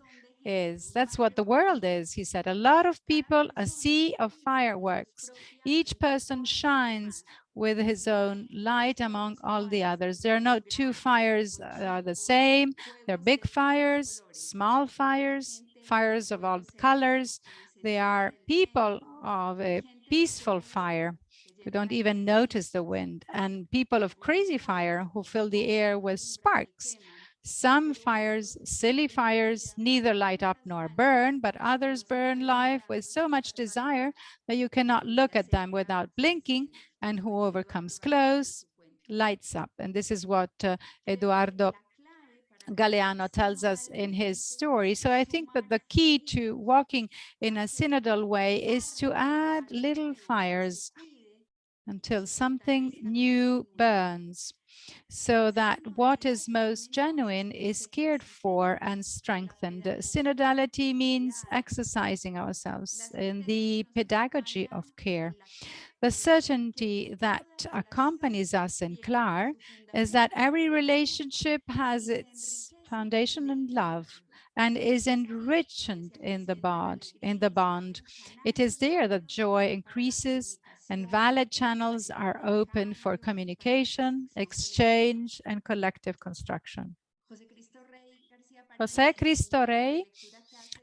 is. That's what the world is. He said, a lot of people, a sea of fireworks. Each person shines with his own light among all the others. There are no two fires are the same. There are big fires, small fires, fires of all colors. They are people of a peaceful fire who don't even notice the wind, and people of crazy fire who fill the air with sparks. Some fires, silly fires, neither light up nor burn, but others burn life with so much desire that you cannot look at them without blinking, and whoever comes close lights up. And this is what Eduardo Galeano tells us in his story. So I think that the key to walking in a synodal way is to add little fires until something new burns, so that what is most genuine is cared for and strengthened. Synodality means exercising ourselves in the pedagogy of care. The certainty that accompanies us in CLAR is that every relationship has its foundation in love and is enriched in the bond. It is there that joy increases and valid channels are open for communication, exchange, and collective construction. José Cristo Rey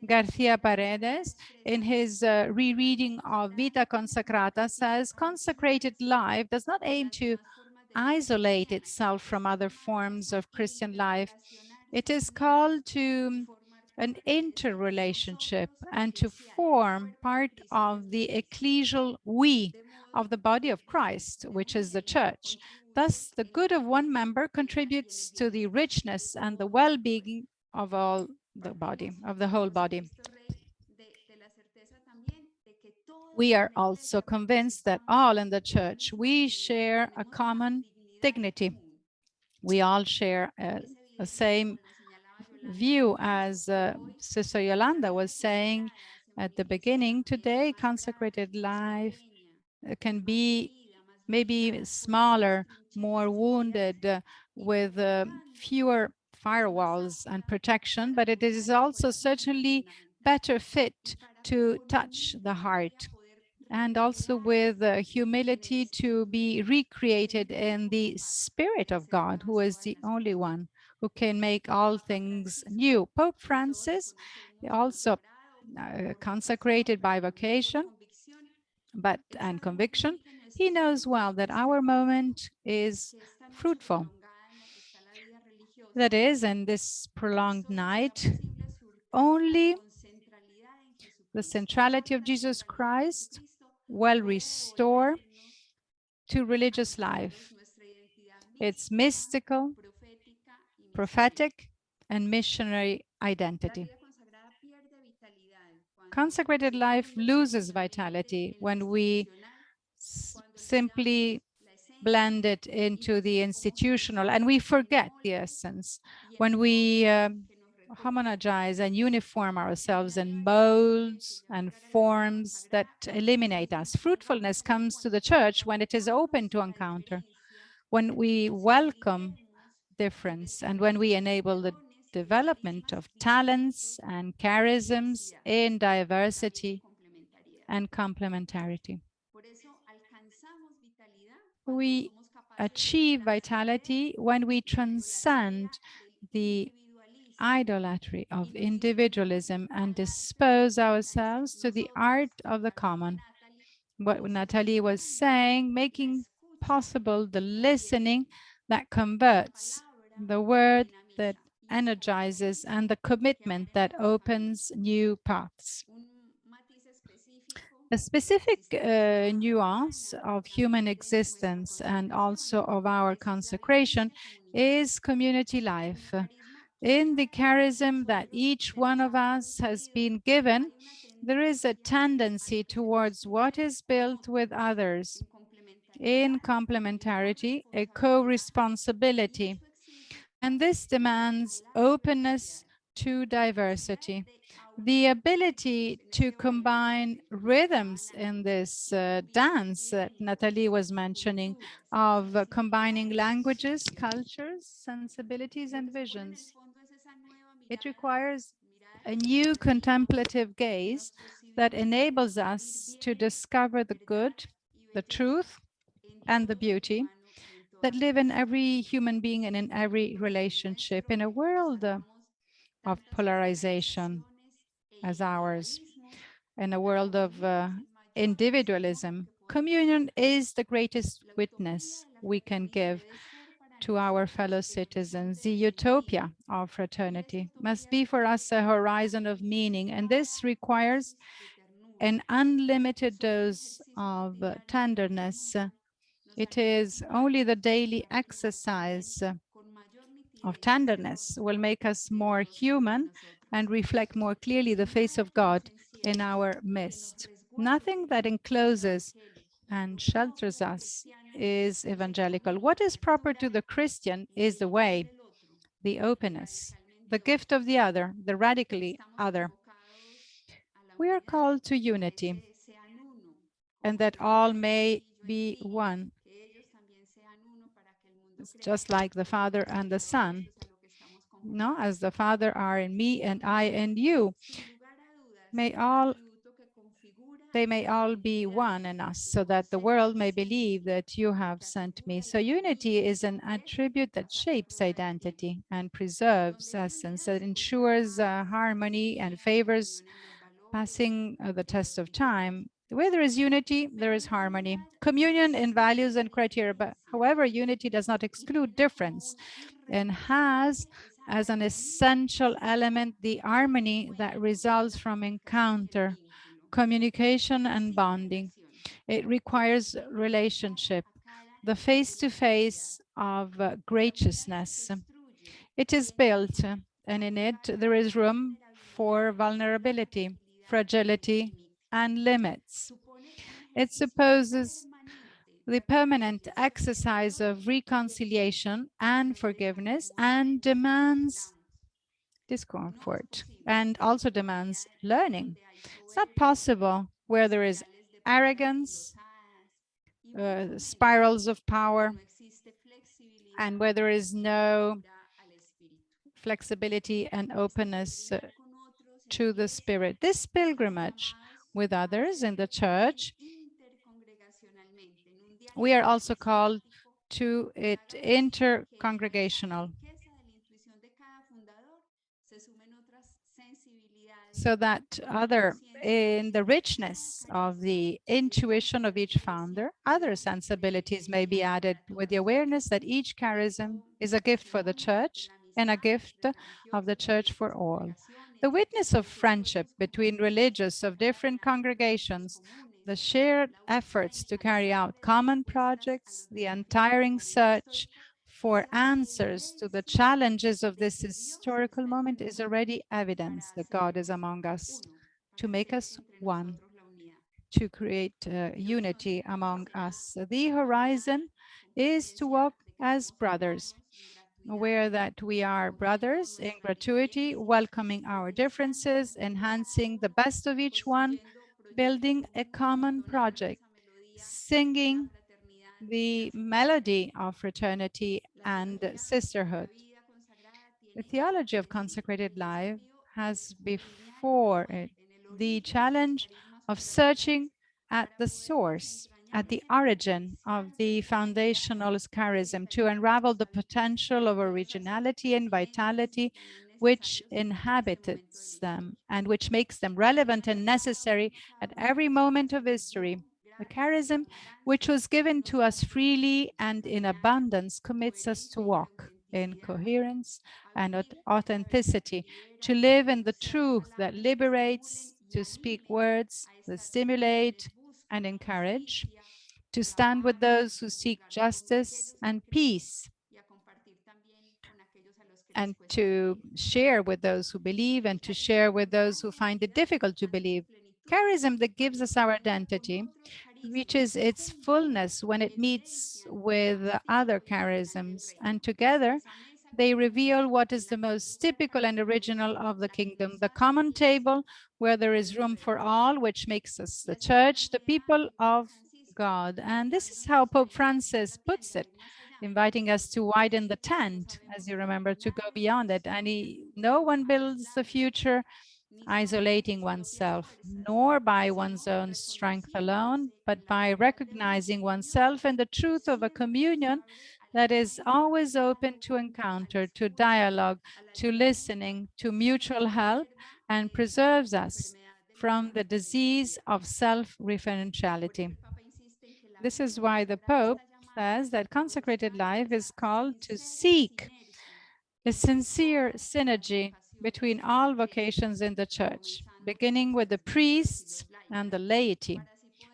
Garcia Paredes, in his rereading of Vita Consacrata, says consecrated life does not aim to isolate itself from other forms of Christian life. It is called to an interrelationship and to form part of the ecclesial we of the body of Christ, which is the church. Thus, the good of one member contributes to the richness and the well-being of all the body, of the whole body. We are also convinced that all in the church, we share a common dignity. We all share the same view, as Sister Yolanda was saying at the beginning. Today, consecrated life can be maybe smaller, more wounded, with fewer firewalls and protection, but it is also certainly better fit to touch the heart and also with humility to be recreated in the Spirit of God, who is the only one who can make all things new. Pope Francis, also consecrated by vocation, but and conviction, he knows well that our moment is fruitful. That is, in this prolonged night, only the centrality of Jesus Christ will restore to religious life its mystical, prophetic, and missionary identity. Consecrated life loses vitality when we simply blend it into the institutional and we forget the essence. When we homogenize and uniform ourselves in molds and forms that eliminate us. Fruitfulness comes to the church when it is open to encounter, when we welcome difference, and when we enable the development of talents and charisms in diversity and complementarity. We achieve vitality when we transcend the idolatry of individualism and dispose ourselves to the art of the common. What Natalie was saying, making possible the listening that converts, the word that energizes, and the commitment that opens new paths. A specific nuance of human existence and also of our consecration is community life. In the charism that each one of us has been given, there is a tendency towards what is built with others. In complementarity, a co-responsibility. And this demands openness to diversity. The ability to combine rhythms in this dance that Natalie was mentioning, of combining languages, cultures, sensibilities, and visions. It requires a new contemplative gaze that enables us to discover the good, the truth, and the beauty that live in every human being and in every relationship. In a world of polarization as ours, in a world of individualism, communion is the greatest witness we can give to our fellow citizens. The utopia of fraternity must be for us a horizon of meaning, and this requires an unlimited dose of tenderness. It is only the daily exercise of tenderness will make us more human and reflect more clearly the face of God in our midst. Nothing that encloses and shelters us is evangelical. What is proper to the Christian is the way, the openness, the gift of the other, the radically other. We are called to unity, and that all may be one. It's just like the Father and the Son. No, as the Father are in me and I in you, they may all be one in us, so that the world may believe that you have sent me. So unity is an attribute that shapes identity and preserves essence, that ensures harmony and favors passing the test of time. Where there is unity, there is harmony. Communion in values and criteria, but however, unity does not exclude difference and has as an essential element the harmony that results from encounter, communication, and bonding. It requires relationship, the face-to-face of graciousness. It is built, and in it there is room for vulnerability, fragility, and limits. It supposes the permanent exercise of reconciliation and forgiveness, and demands discomfort, and also demands learning. It's not possible where there is arrogance, spirals of power, and where there is no flexibility and openness to the Spirit. This pilgrimage with others in the church We are also called to it intercongregational, so that in the richness of the intuition of each founder, other sensibilities may be added with the awareness that each charism is a gift for the church and a gift of the church for all. The witness of friendship between religious of different congregations, the shared efforts to carry out common projects, the untiring search for answers to the challenges of this historical moment is already evidence that God is among us to make us one, to create unity among us. The horizon is to walk as brothers, aware that we are brothers in gratuity, welcoming our differences, enhancing the best of each one, building a common project, singing the melody of fraternity and sisterhood. The theology of consecrated life has before it the challenge of searching at the source, at the origin of the foundational charism, to unravel the potential of originality and vitality which inhabits them and which makes them relevant and necessary at every moment of history. The charism which was given to us freely and in abundance commits us to walk in coherence and authenticity, to live in the truth that liberates, to speak words that stimulate and encourage, to stand with those who seek justice and peace, and to share with those who believe and to share with those who find it difficult to believe. Charism that gives us our identity reaches its fullness when it meets with other charisms, and together they reveal what is the most typical and original of the kingdom, the common table where there is room for all, which makes us the church, the people of God. And this is how Pope Francis puts it, inviting us to widen the tent, as you remember, to go beyond it. And no one builds the future isolating oneself, nor by one's own strength alone, but by recognizing oneself in the truth of a communion that is always open to encounter, to dialogue, to listening, to mutual help, and preserves us from the disease of self-referentiality. This is why the Pope says that consecrated life is called to seek a sincere synergy between all vocations in the church, beginning with the priests and the laity,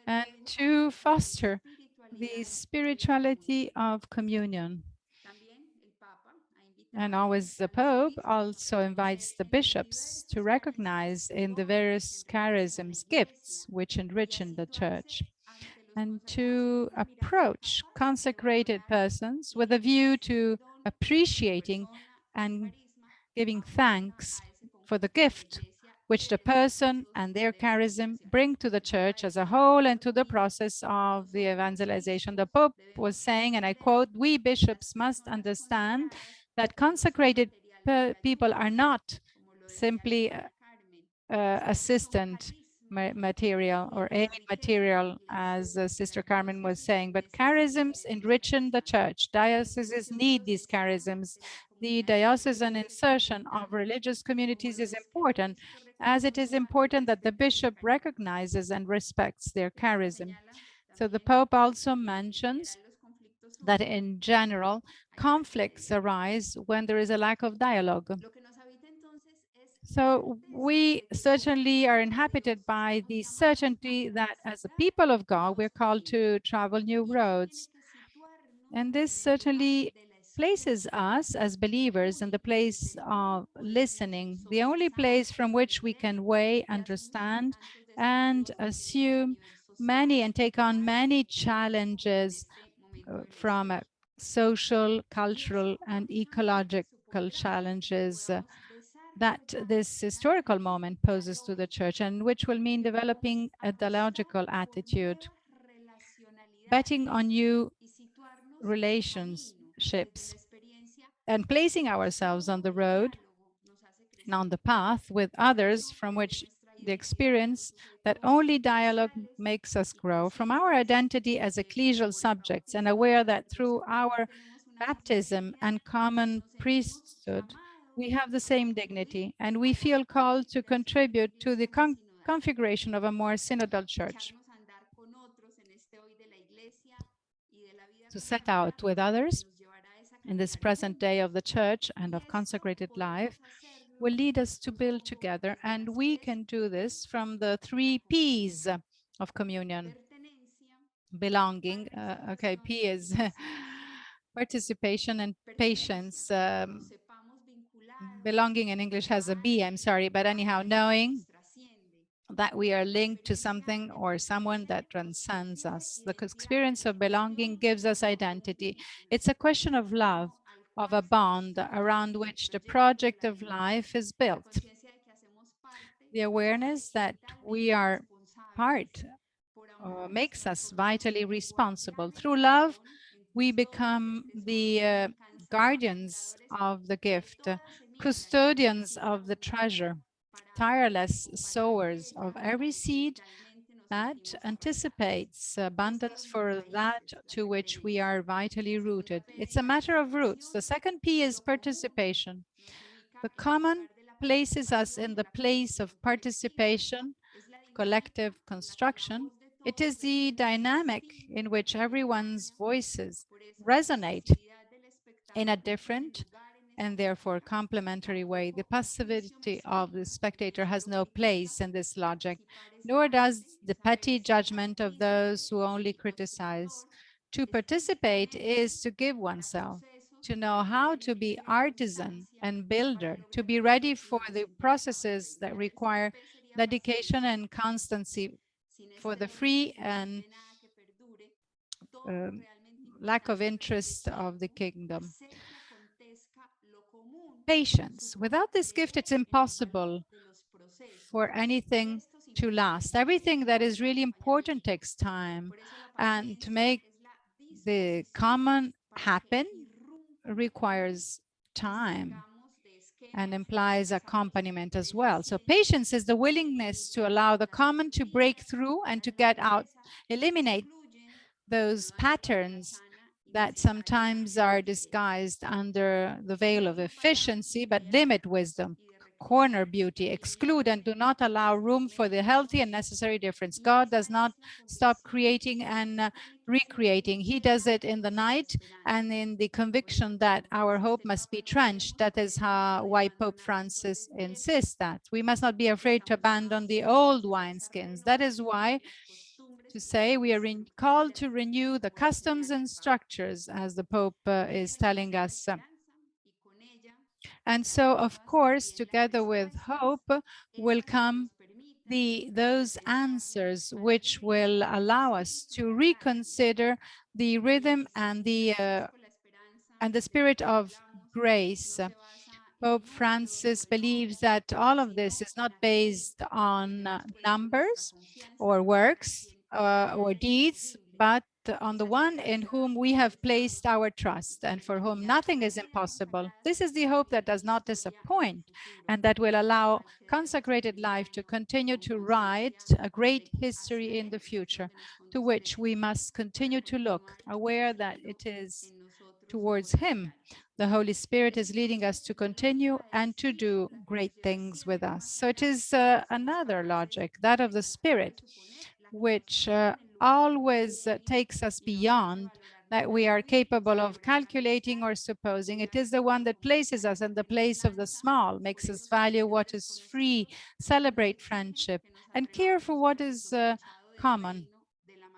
and to foster the spirituality of communion. And always the Pope also invites the bishops to recognize in the various charisms gifts which enrich in the church, and to approach consecrated persons with a view to appreciating and giving thanks for the gift which the person and their charism bring to the church as a whole and to the process of the evangelization. The Pope was saying, and I quote, "We bishops must understand that consecrated people are not simply assistant material or aid material, as Sister Carmen was saying, but charisms enrichen the church. Dioceses need these charisms. The diocesan insertion of religious communities is important, as it is important that the bishop recognizes and respects their charism." So the Pope also mentions that in general, conflicts arise when there is a lack of dialogue. So we certainly are inhabited by the certainty that as a people of God, we're called to travel new roads. And this certainly places us as believers in the place of listening, the only place from which we can weigh, understand, and assume many and take on many challenges from social, cultural, and ecological challenges that this historical moment poses to the church, and which will mean developing a dialogical attitude, betting on new relationships, and placing ourselves on the road and on the path with others from which the experience that only dialogue makes us grow from our identity as ecclesial subjects and aware that through our baptism and common priesthood, we have the same dignity and we feel called to contribute to the configuration of a more synodal church, to set out with others in this present day of the church and of consecrated life will lead us to build together. And we can do this from the 3 P's of communion. Belonging, okay, P is participation and patience. Belonging in English has a B, I'm sorry, but anyhow, knowing that we are linked to something or someone that transcends us. The experience of belonging gives us identity. It's a question of love, of a bond around which the project of life is built. The awareness that we are part makes us vitally responsible. Through love, we become the guardians of the gift, custodians of the treasure, tireless sowers of every seed that anticipates abundance for that to which we are vitally rooted. It's a matter of roots. The second P is participation. The common places us in the place of participation, collective construction. It is the dynamic in which everyone's voices resonate in a different and therefore complementary way. The passivity of the spectator has no place in this logic, nor does the petty judgment of those who only criticize. To participate is to give oneself, to know how to be artisan and builder, to be ready for the processes that require dedication and constancy for the free and um, lack of interest of the kingdom. Patience. Without this gift, it's impossible for anything to last. Everything that is really important takes time. And to make the common happen requires time and implies accompaniment as well. So patience is the willingness to allow the common to break through and to get out, eliminate those patterns that sometimes are disguised under the veil of efficiency, but limit wisdom, corner beauty, exclude and do not allow room for the healthy and necessary difference. God does not stop creating and recreating. He does it in the night and in the conviction that our hope must be trenched. That is why Pope Francis insists that we must not be afraid to abandon the old wineskins. That is why to say we are called to renew the customs and structures, as the Pope is telling us. And so, of course, together with hope will come those answers which will allow us to reconsider the rhythm and the spirit of grace. Pope Francis believes that all of this is not based on numbers or works or deeds, but on the one in whom we have placed our trust and for whom nothing is impossible. This is the hope that does not disappoint and that will allow consecrated life to continue to write a great history in the future, to which we must continue to look, aware that it is towards Him. The Holy Spirit is leading us to continue and to do great things with us. So it is another logic, that of the Spirit, which always takes us beyond that we are capable of calculating or supposing. It is the one that places us in the place of the small, makes us value what is free, celebrate friendship, and care for what is common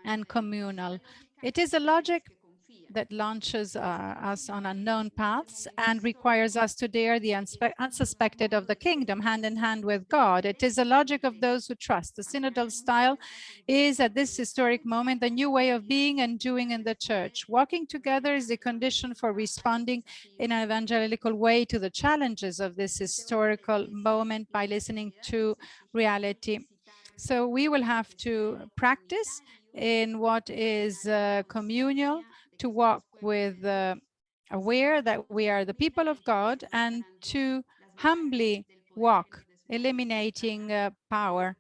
and communal. It is a logic that launches us on unknown paths and requires us to dare the unsuspected of the kingdom, hand in hand with God. It is a logic of those who trust. The synodal style is, at this historic moment, a new way of being and doing in the church. Walking together is the condition for responding in an evangelical way to the challenges of this historical moment by listening to reality. So we will have to practice in what is communal, to walk with aware that we are the people of God and to humbly walk eliminating power.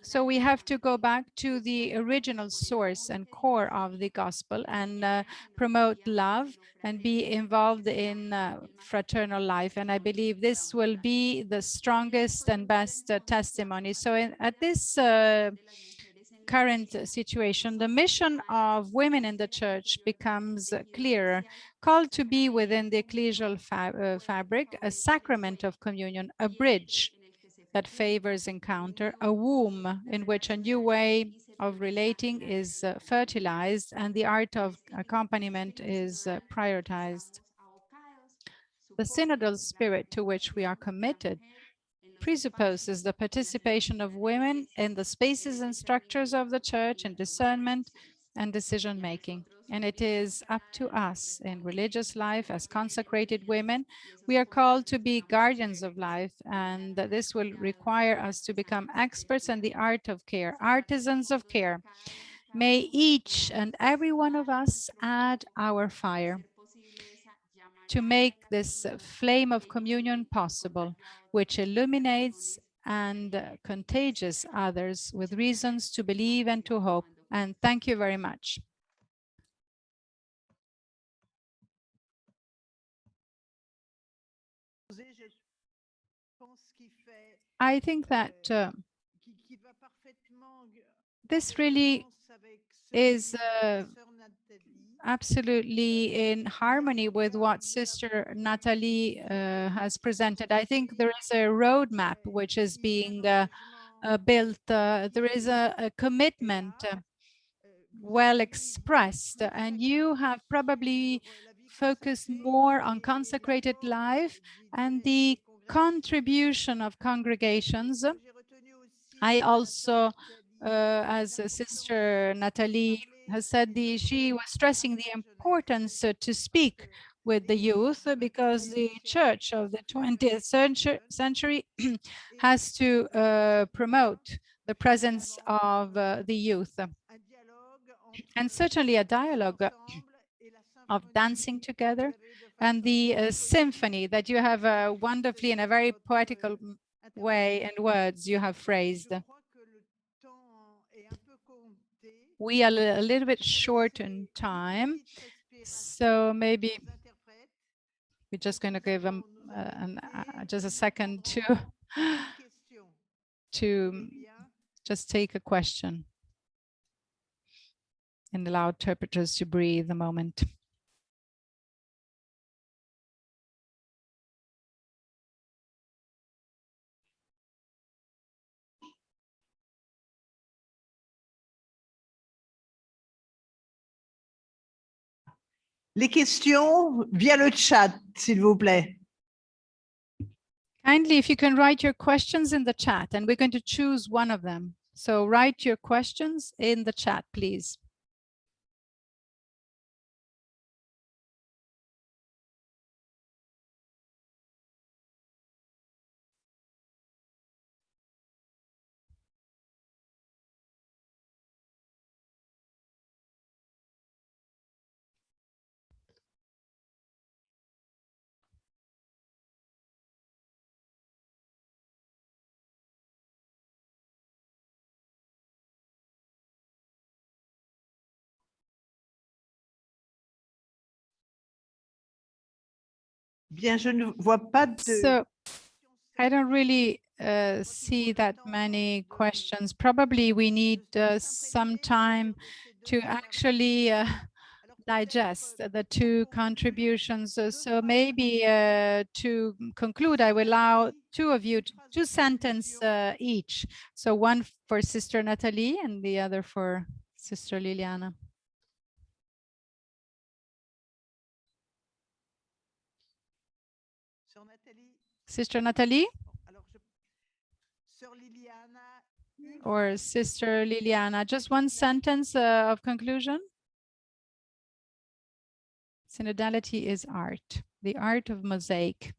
So we have to go back to the original source and core of the gospel and promote love and be involved in fraternal life. And I believe this will be the strongest and best testimony. So at this current situation, the mission of women in the church becomes clearer, called to be within the ecclesial fabric, a sacrament of communion, a bridge that favors encounter, a womb in which a new way of relating is fertilized and the art of accompaniment is prioritized. The synodal spirit to which we are committed presupposes the participation of women in the spaces and structures of the church and discernment and decision-making. And it is up to us in religious life as consecrated women. We are called to be guardians of life, and this will require us to become experts in the art of care, artisans of care. May each and every one of us add our fire to make this flame of communion possible, which illuminates and contagious others with reasons to believe and to hope. And thank you very much. I think that this really is absolutely in harmony with what Sister Natalie has presented. I think there is a roadmap which is being built. There is a commitment well expressed, and you have probably focused more on consecrated life and the contribution of congregations. I also, as Sister Natalie has said, she was stressing the importance to speak with the youth because the church of the 20th century has to promote the presence of the youth. And certainly a dialogue of dancing together and the symphony that you have wonderfully in a very poetical way and words you have phrased. We are a little bit short in time, so maybe we're just going to give them just a second to just take a question and allow interpreters to breathe a moment. Les questions via le chat, s'il vous plaît. Kindly, if you can write your questions in the chat, and we're going to choose one of them. So write your questions in the chat, please. Bien, je ne vois pas de... So I don't really see that many questions. Probably we need some time to actually digest the two contributions. So maybe to conclude, I will allow two of you, two sentences each. So one for Sister Natalie and the other for Sister Liliana. Sister Natalie? Or Sister Liliana, just one sentence of conclusion. Synodality is art, the art of mosaic.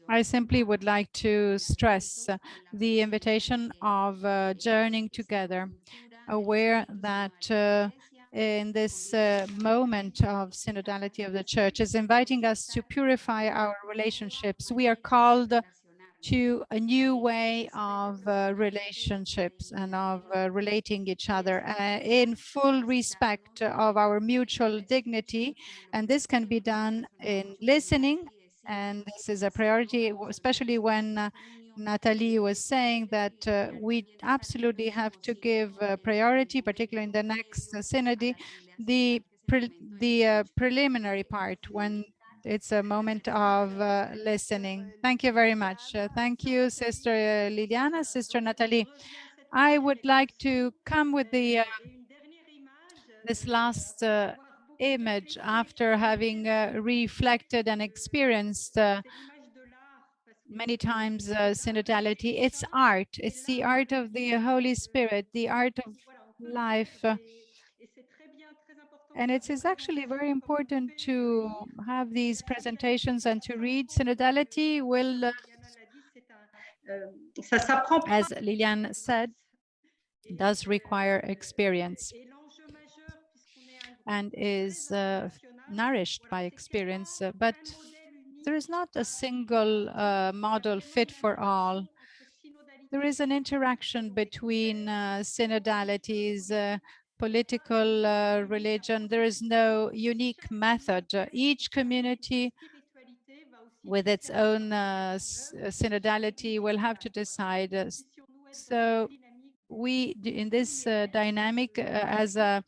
I simply would like to stress the invitation of journeying together, aware that in this moment of synodality of the church, is inviting us to purify our relationships. We are called to a new way of relationships and of relating each other in full respect of our mutual dignity. And this can be done in listening. And this is a priority, especially when Natalie was saying that we absolutely have to give priority, particularly in the next synod, the preliminary part, when it's a moment of listening. Thank you very much. Thank you, Sister Liliana, Sister Natalie. I would like to come with this last image after having reflected and experienced many times synodality. It's art. It's the art of the Holy Spirit, the art of life. And it is actually very important to have these presentations and to read. Synodality will, as Liliane said, does require experience and is nourished by experience, but there is not a single model fit for all. There is an interaction between synodalities, political religion. There is no unique method. Each community with its own synodality will have to decide. So we, in this dynamic as a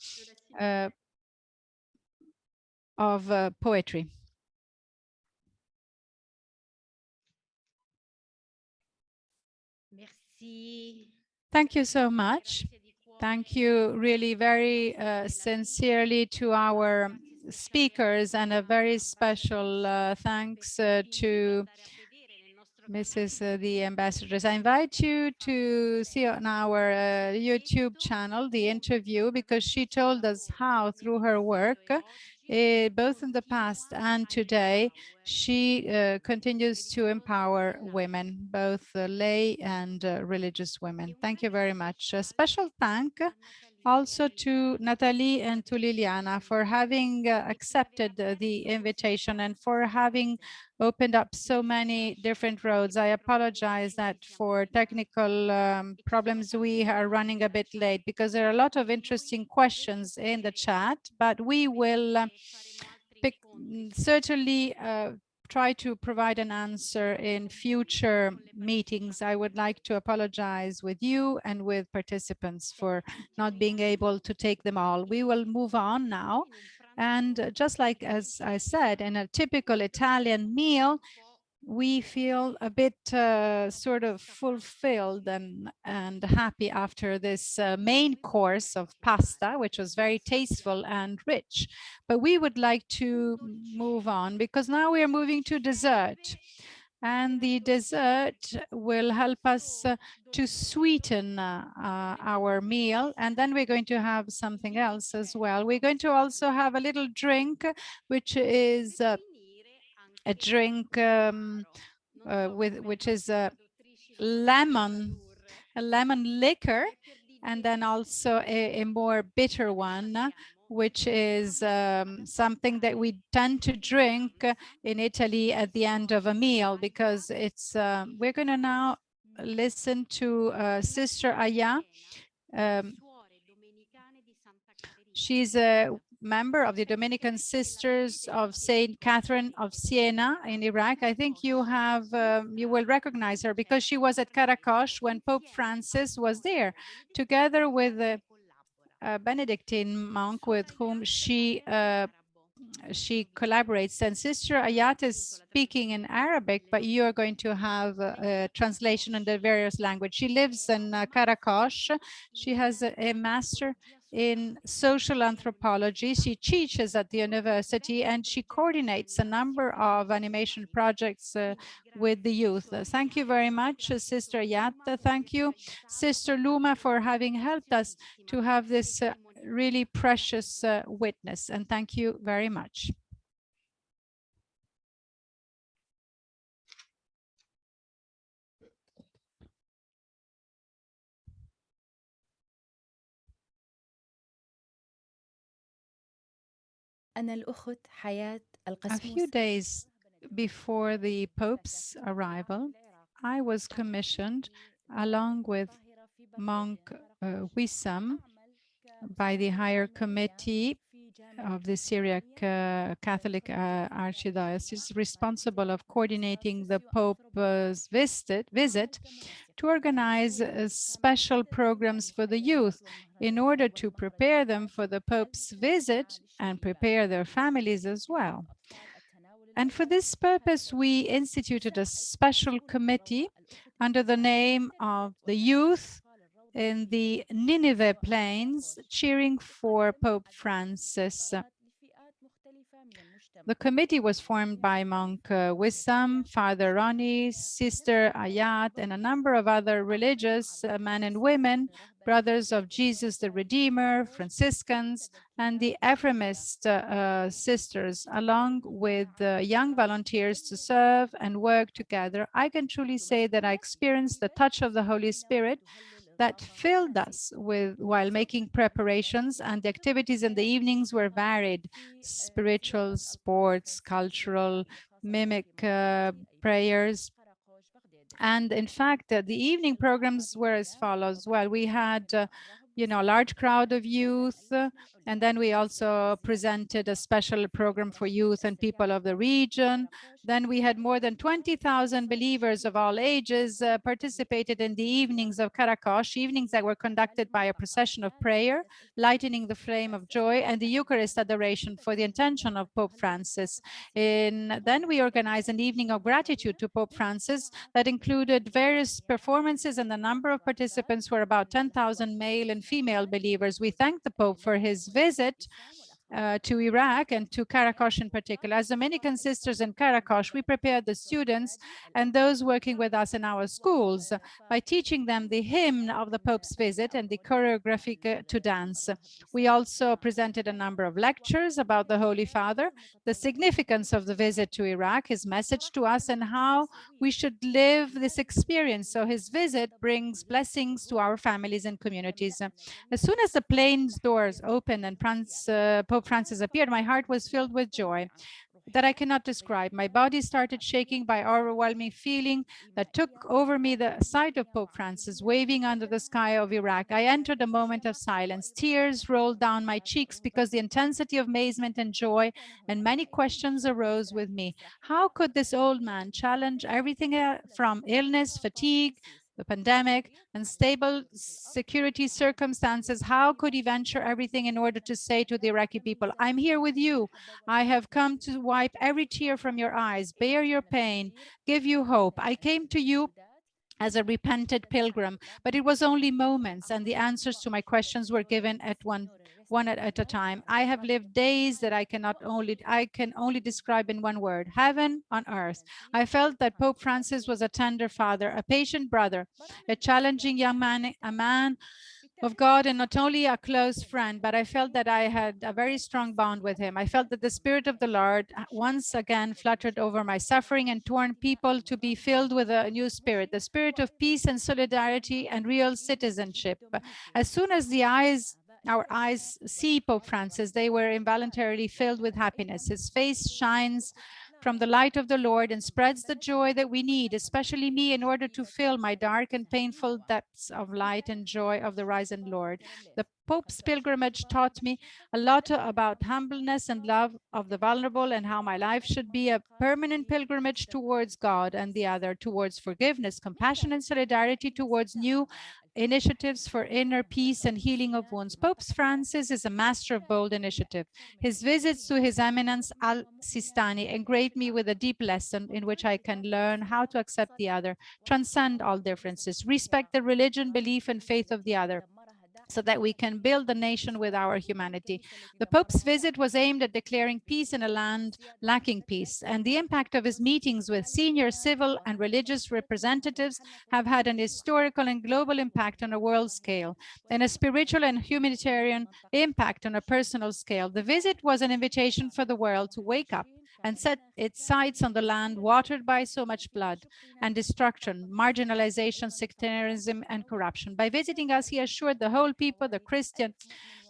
of poetry. Merci. Thank you so much. Thank you really very sincerely to our speakers, and a very special thanks to Mrs. The Ambassadress. I invite you to see on our YouTube channel the interview, because she told us how, through her work, both in the past and today, she continues to empower women, both lay and religious women. Thank you very much. A special thank also to Natalie and to Liliana for having accepted the invitation and for having opened up so many different roads. I apologize that for technical problems, we are running a bit late, because there are a lot of interesting questions in the chat, but we will certainly try to provide an answer in future meetings. I would like to apologize with you and with participants for not being able to take them all. We will move on now. And just like as I said, in a typical Italian meal, we feel a bit sort of fulfilled and happy after this main course of pasta, which was very tasteful and rich. But we would like to move on, because now we are moving to dessert. And the dessert will help us to sweeten our meal. And then we're going to have something else as well. We're going to also have a little drink, which is a drink which is a lemon liquor, and then also a more bitter one, which is something that we tend to drink in Italy at the end of a meal, because it's we're going to now listen to Sister Aya. She's a member of the Dominican Sisters of Saint Catherine of Siena in Iraq. I think you have, you will recognize her, because she was at Karakosh when Pope Francis was there, together with a Benedictine monk with whom she collaborates. And Sister Ayat is speaking in Arabic, but you are going to have a translation in the various languages. She lives in Karakosh. She has a master in social anthropology. She teaches at the university, and she coordinates a number of animation projects with the youth. Thank you very much, Sister Ayat. Thank you, Sister Luma, for having helped us to have this really precious witness, and thank you very much. A few days before the Pope's arrival, I was commissioned, along with monk Wissam, by the Higher Committee of the Syriac Catholic Archdiocese, responsible of coordinating the Pope's visit to organize special programs for the youth in order to prepare them for the Pope's visit and prepare their families as well. And for this purpose, we instituted a special committee under the name of the Youth in the Nineveh Plains, cheering for Pope Francis. The committee was formed by Monk Wissam, Father Ronnie, Sister Ayat, and a number of other religious men and women, brothers of Jesus the Redeemer, Franciscans, and the Ephraimist sisters, along with young volunteers to serve and work together. I can truly say that I experienced the touch of the Holy Spirit that filled us with while making preparations, and the activities in the evenings were varied: spiritual, sports, cultural, mimic prayers. And in fact, the evening programs were as follows. Well, we had a large crowd of youth, and then we also presented a special program for youth and people of the region. Then we had more than 20,000 believers of all ages participated in the evenings of Karakosh, evenings that were conducted by a procession of prayer, lightening the flame of joy, and the Eucharist adoration for the intention of Pope Francis. Then we organized an evening of gratitude to Pope Francis that included various performances, and the number of participants were about 10,000 male and female believers. We thanked the Pope for his visit to Iraq and to Karakosh in particular. As Dominican sisters in Karakosh, we prepared the students and those working with us in our schools by teaching them the hymn of the Pope's visit and the choreography to dance. We also presented a number of lectures about the Holy Father, the significance of the visit to Iraq, his message to us, and how we should live this experience. So his visit brings blessings to our families and communities. As soon as the plane's doors opened and Pope Francis appeared, my heart was filled with joy that I cannot describe. My body started shaking by overwhelming feeling that took over me the sight of Pope Francis waving under the sky of Iraq. I entered a moment of silence. Tears rolled down my cheeks because the intensity of amazement and joy, and many questions arose with me. How could this old man challenge everything from illness, fatigue, the pandemic, and stable security circumstances? How could he venture everything in order to say to the Iraqi people, I'm here with you. I have come to wipe every tear from your eyes, bear your pain, give you hope. I came to you as a repentant pilgrim, but it was only moments, and the answers to my questions were given at one at a time. I have lived days that I can only describe in one word: heaven on earth. I felt that Pope Francis was a tender father, a patient brother, a challenging young man, a man of God, and not only a close friend, but I felt that I had a very strong bond with him. I felt that the Spirit of the Lord once again fluttered over my suffering and torn people to be filled with a new spirit, the spirit of peace and solidarity and real citizenship. As soon as our eyes see Pope Francis, they were involuntarily filled with happiness. His face shines from the light of the Lord and spreads the joy that we need, especially me, in order to fill my dark and painful depths of light and joy of the risen Lord. The Pope's pilgrimage taught me a lot about humbleness and love of the vulnerable, and how my life should be a permanent pilgrimage towards God and the other, towards forgiveness, compassion, and solidarity, towards new initiatives for inner peace and healing of wounds. Pope Francis is a master of bold initiative. His visits to His Eminence Al-Sistani engraved me with a deep lesson in which I can learn how to accept the other, transcend all differences, respect the religion, belief, and faith of the other, so that we can build the nation with our humanity. The Pope's visit was aimed at declaring peace in a land lacking peace, and the impact of his meetings with senior civil and religious representatives have had an historical and global impact on a world scale, and a spiritual and humanitarian impact on a personal scale. The visit was an invitation for the world to wake up and set its sights on the land watered by so much blood and destruction, marginalization, sectarianism, and corruption. By visiting us, he assured the whole people, the Christian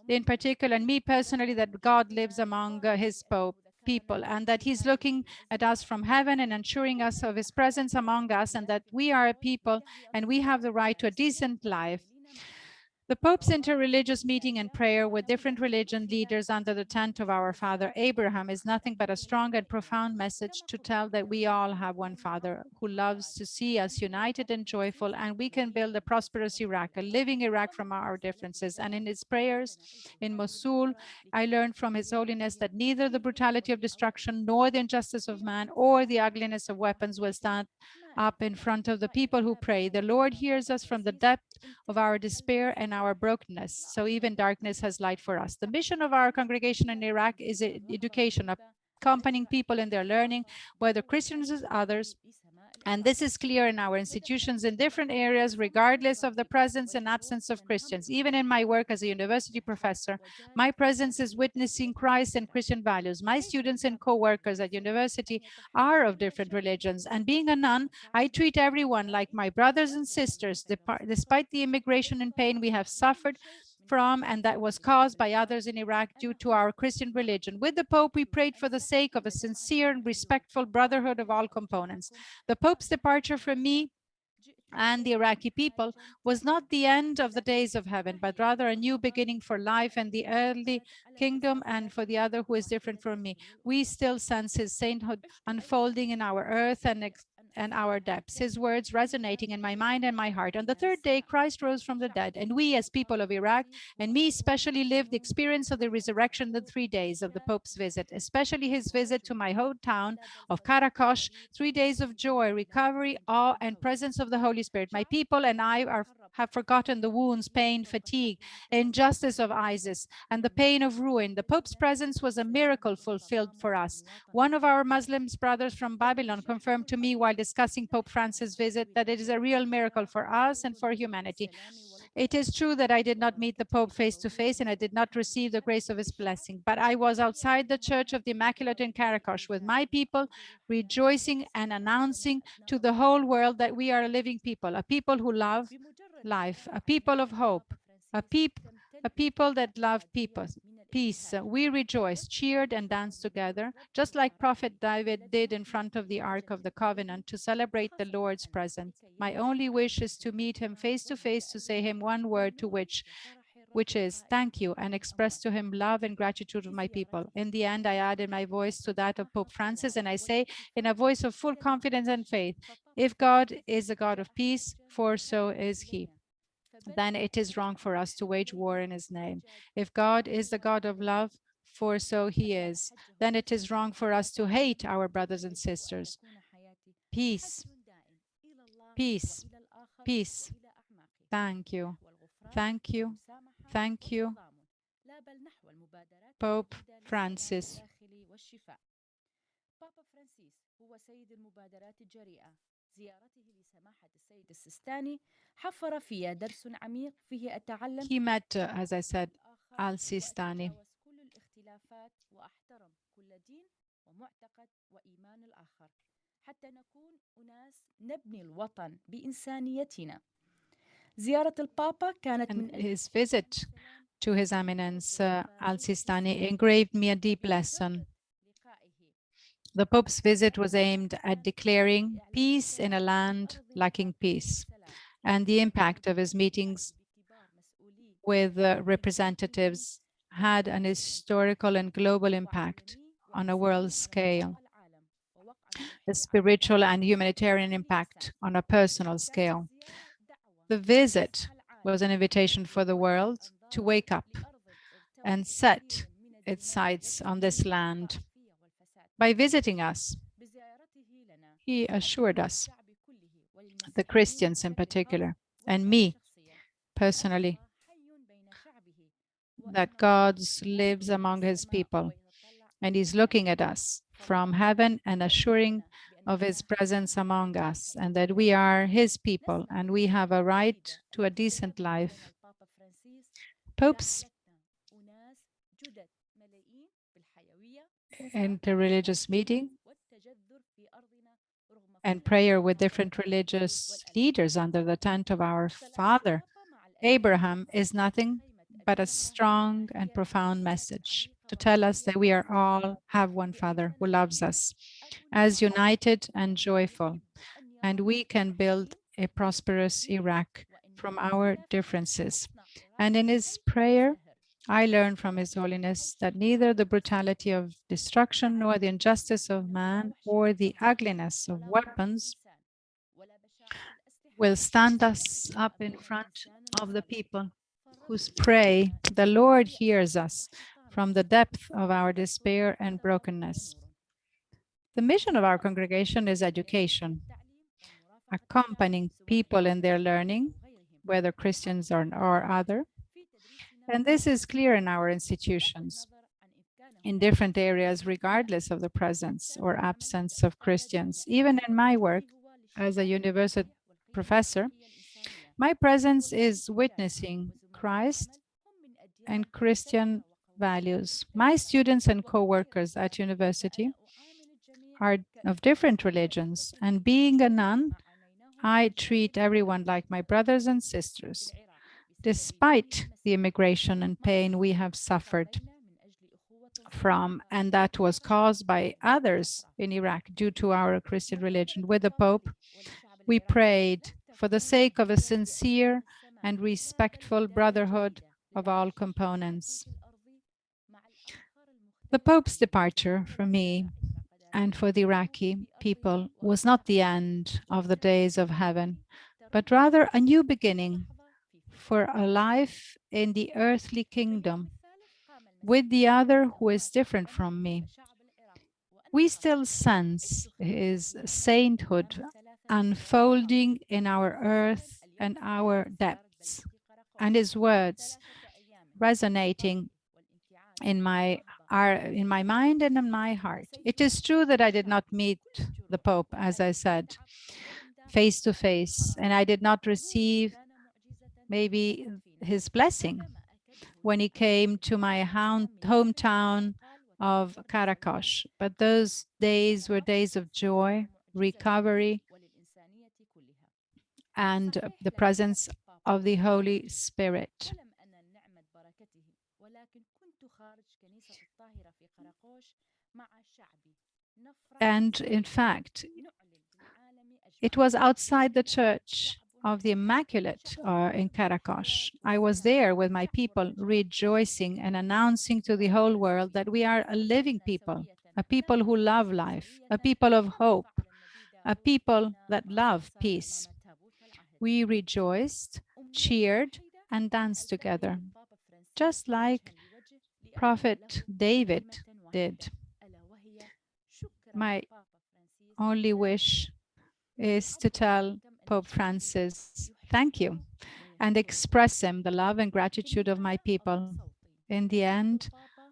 in particular, and me personally, that God lives among his people, and that he's looking at us from heaven and ensuring us of his presence among us, and that we are a people and we have the right to a decent life. The Pope's interreligious meeting and prayer with different religion leaders under the tent of our father Abraham is nothing but a strong and profound message to tell that we all have one Father who loves to see us united and joyful, and we can build a prosperous Iraq, a living Iraq from our differences. And in his prayers in Mosul, I learned from His Holiness that neither the brutality of destruction, nor the injustice of man, or the ugliness of weapons will stand up in front of the people who pray. The Lord hears us from the depth of our despair and our brokenness. So even darkness has light for us. The mission of our congregation in Iraq is education, accompanying people in their learning, whether Christians or others. And this is clear in our institutions in different areas, regardless of the presence and absence of Christians. Even in my work as a university professor, my presence is witnessing Christ and Christian values. My students and co-workers at university are of different religions. And being a nun, I treat everyone like my brothers and sisters, despite the immigration and pain we have suffered from and that was caused by others in Iraq due to our Christian religion. With the Pope, we prayed for the sake of a sincere and respectful brotherhood of all components. The Pope's departure from me and the Iraqi people was not the end of the days of heaven, but rather a new beginning for life and the earthly kingdom, and for the other who is different from me. We still sense his sainthood unfolding in our earth and our depths, his words resonating in my mind and my heart. On the third day, Christ rose from the dead, and we as people of Iraq, and me especially, lived the experience of the resurrection the 3 days of the Pope's visit, especially his visit to my hometown of Karakosh, 3 days of joy, recovery, awe, and presence of the Holy Spirit. My people and I have forgotten the wounds, pain, fatigue, injustice of ISIS, and the pain of ruin. The Pope's presence was a miracle fulfilled for us. One of our Muslim brothers from Babylon confirmed to me while discussing Pope Francis' visit that it is a real miracle for us and for humanity. It is true that I did not meet the Pope face to face and I did not receive the grace of his blessing, but I was outside the Church of the Immaculate in Karakosh with my people, rejoicing and announcing to the whole world that we are a living people, a people who love life, a people of hope, a people that love people. Peace. We rejoiced, cheered, and danced together, just like Prophet David did in front of the Ark of the Covenant to celebrate the Lord's presence. My only wish is to meet him face to face, to say him one word, to which is thank you, and express to him love and gratitude of my people. In the end, I added my voice to that of Pope Francis, and I say in a voice of full confidence and faith, if God is a God of peace, for so is he, then it is wrong for us to wage war in his name. If God is the God of love, for so he is, then it is wrong for us to hate our brothers and sisters. Peace, peace, peace. Thank you, thank you, thank you, Pope Francis. He met, as I said, Al-Sistani. And his visit to His Eminence Al-Sistani engraved me a deep lesson. The Pope's visit was aimed at declaring peace in a land lacking peace, and the impact of his meetings with representatives had an historical and global impact on a world scale, a spiritual and humanitarian impact on a personal scale. The visit was an invitation for the world to wake up and set its sights on this land. By visiting us, he assured us, the Christians in particular, and me personally, that God lives among his people, and he's looking at us from heaven and assuring of his presence among us, and that we are his people and we have a right to a decent life. Pope's interreligious meeting and prayer with different religious leaders under the tent of our father Abraham is nothing but a strong and profound message to tell us that we are all have one Father who loves us, as united and joyful, and we can build a prosperous Iraq from our differences. And in his prayer, I learned from His Holiness that neither the brutality of destruction, nor the injustice of man, or the ugliness of weapons will stand us up in front of the people whose pray the Lord hears us from the depth of our despair and brokenness. The mission of our congregation is education, accompanying people in their learning, whether Christians or other. And this is clear in our institutions, in different areas, regardless of the presence or absence of Christians. Even in my work as a university professor, my presence is witnessing Christ and Christian values. My students and co-workers at university are of different religions, and being a nun, I treat everyone like my brothers and sisters, despite the immigration and pain we have suffered from, and that was caused by others in Iraq due to our Christian religion. With the Pope, we prayed for the sake of a sincere and respectful brotherhood of all components. The Pope's departure for me and for the Iraqi people was not the end of the days of heaven, but rather a new beginning for a life in the earthly kingdom with the other who is different from me. We still sense his sainthood unfolding in our earth and our depths, and his words resonating in my mind and in my heart. It is true that I did not meet the Pope, as I said, face to face, and I did not receive maybe his blessing when he came to my hometown of Caracas. But those days were days of joy, recovery, and the presence of the Holy Spirit. And in fact, it was outside the Church of the Immaculate in Caracas. I was there with my people, rejoicing and announcing to the whole world that we are a living people, a people who love life, a people of hope, a people that love peace. We rejoiced, cheered, and danced together, just like Prophet David did. My only wish is to tell Pope Francis, thank you, and express him the love and gratitude of my people. In the end,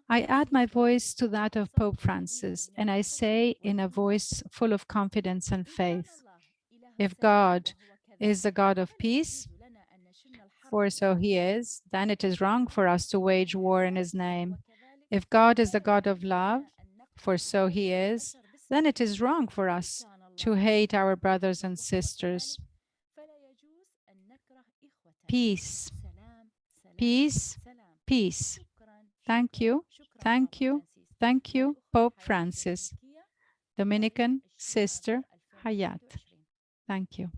I add my voice to that of Pope Francis, and I say in a voice full of confidence and faith, if God is the God of peace, for so he is, then it is wrong for us to wage war in his name. If God is the God of love, for so he is, then it is wrong for us to hate our brothers and sisters. Peace, peace, peace. Thank you, thank you, thank you, Pope Francis. Dominican Sister Hayat. Thank you.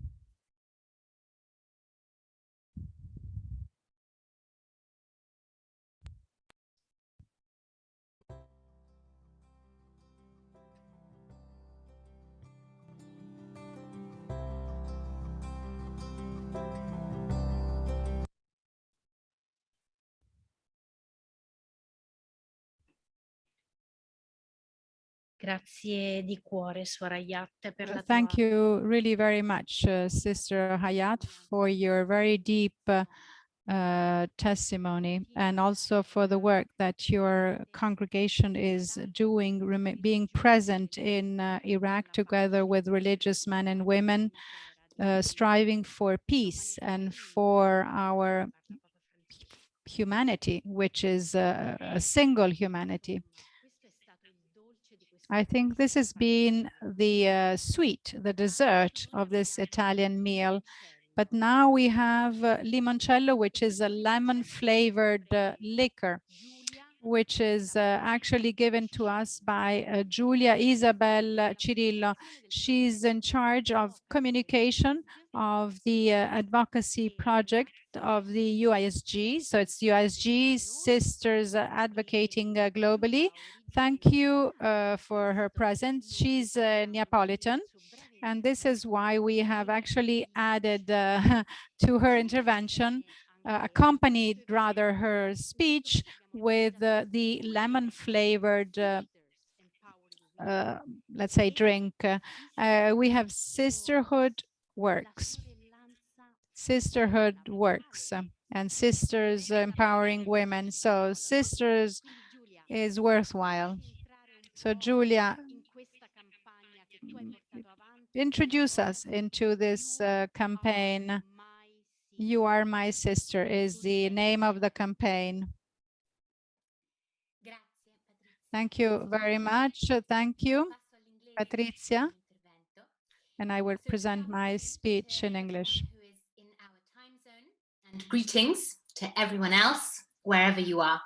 Grazie di cuore, Suor Hayat, per la Thank tua... you really very much, Sister Hayat, for your very deep testimony, and also for the work that your congregation is doing, being present in Iraq together with religious men and women, striving for peace and for our humanity, which is a single humanity. I think this has been the sweet, the dessert of this Italian meal, But now we have limoncello, which is a lemon-flavored liquor, which is actually given to us by Giulia Isabel Cirillo. She's in charge of communication of the advocacy project of the UISG. So it's UISG Sisters Advocating Globally. Thank you for her presence. She's Neapolitan. And this is why we have actually added to her intervention, accompanied rather her speech with the lemon flavored, let's say, drink. We have Sisterhood Works. Sisterhood Works and Sisters Empowering Women. So Sisters is worthwhile. So Giulia, introduce us into this campaign. You Are My Sister is the name of the campaign. Thank you very much. Thank you, Patrizia. And I will present my speech in English. And greetings to everyone else, wherever you are.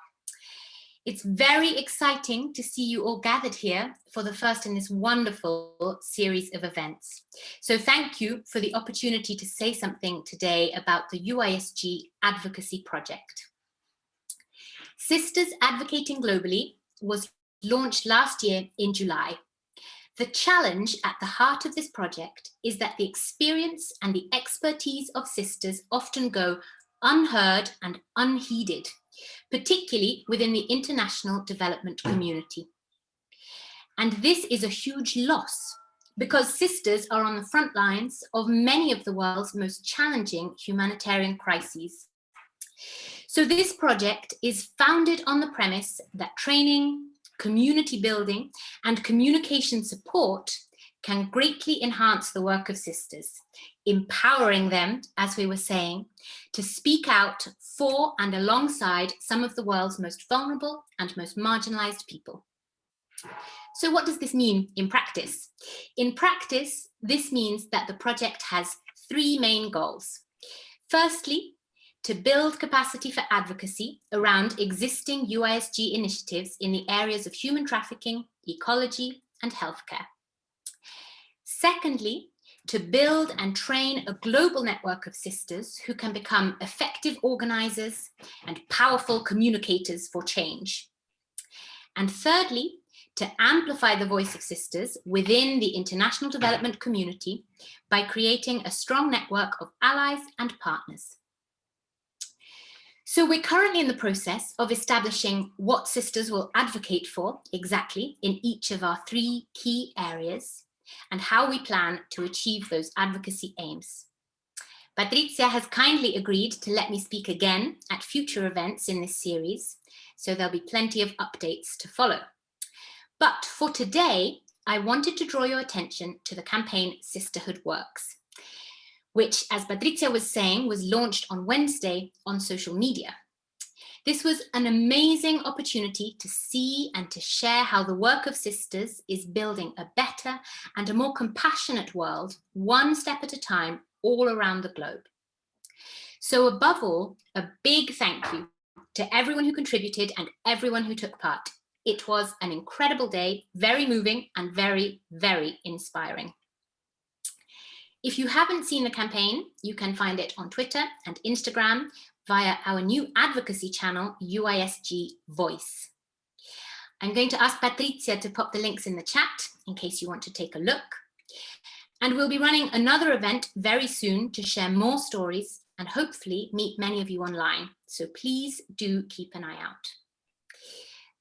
It's very exciting to see you all gathered here for the first in this wonderful series of events. So thank you for the opportunity to say something today about the UISG Advocacy Project. Sisters Advocating Globally was launched last year in July. The challenge at the heart of this project is that the experience and the expertise of sisters often go unheard and unheeded, particularly within the international development community. And this is a huge loss because sisters are on the front lines of many of the world's most challenging humanitarian crises. So this project is founded on the premise that training, community building, and communication support can greatly enhance the work of sisters, empowering them, as we were saying, to speak out for and alongside some of the world's most vulnerable and most marginalized people. So what does this mean in practice? In practice, this means that the project has three main goals. Firstly, to build capacity for advocacy around existing UISG initiatives in the areas of human trafficking, ecology, and healthcare. Secondly, to build and train a global network of sisters who can become effective organizers and powerful communicators for change. And thirdly, to amplify the voice of sisters within the international development community by creating a strong network of allies and partners. So we're currently in the process of establishing what sisters will advocate for exactly in each of our three key areas and how we plan to achieve those advocacy aims. Patrizia has kindly agreed to let me speak again at future events in this series, so there'll be plenty of updates to follow. But for today, I wanted to draw your attention to the campaign Sisterhood Works, which, as Patrizia was saying, was launched on Wednesday on social media. This was an amazing opportunity to see and to share how the work of sisters is building a better and a more compassionate world, one step at a time, all around the globe. So above all, a big thank you to everyone who contributed and everyone who took part. It was an incredible day, very moving and very, very inspiring. If you haven't seen the campaign, you can find it on Twitter and Instagram via our new advocacy channel, UISG Voice. I'm going to ask Patrizia to pop the links in the chat in case you want to take a look. And we'll be running another event very soon to share more stories and hopefully meet many of you online. So please do keep an eye out.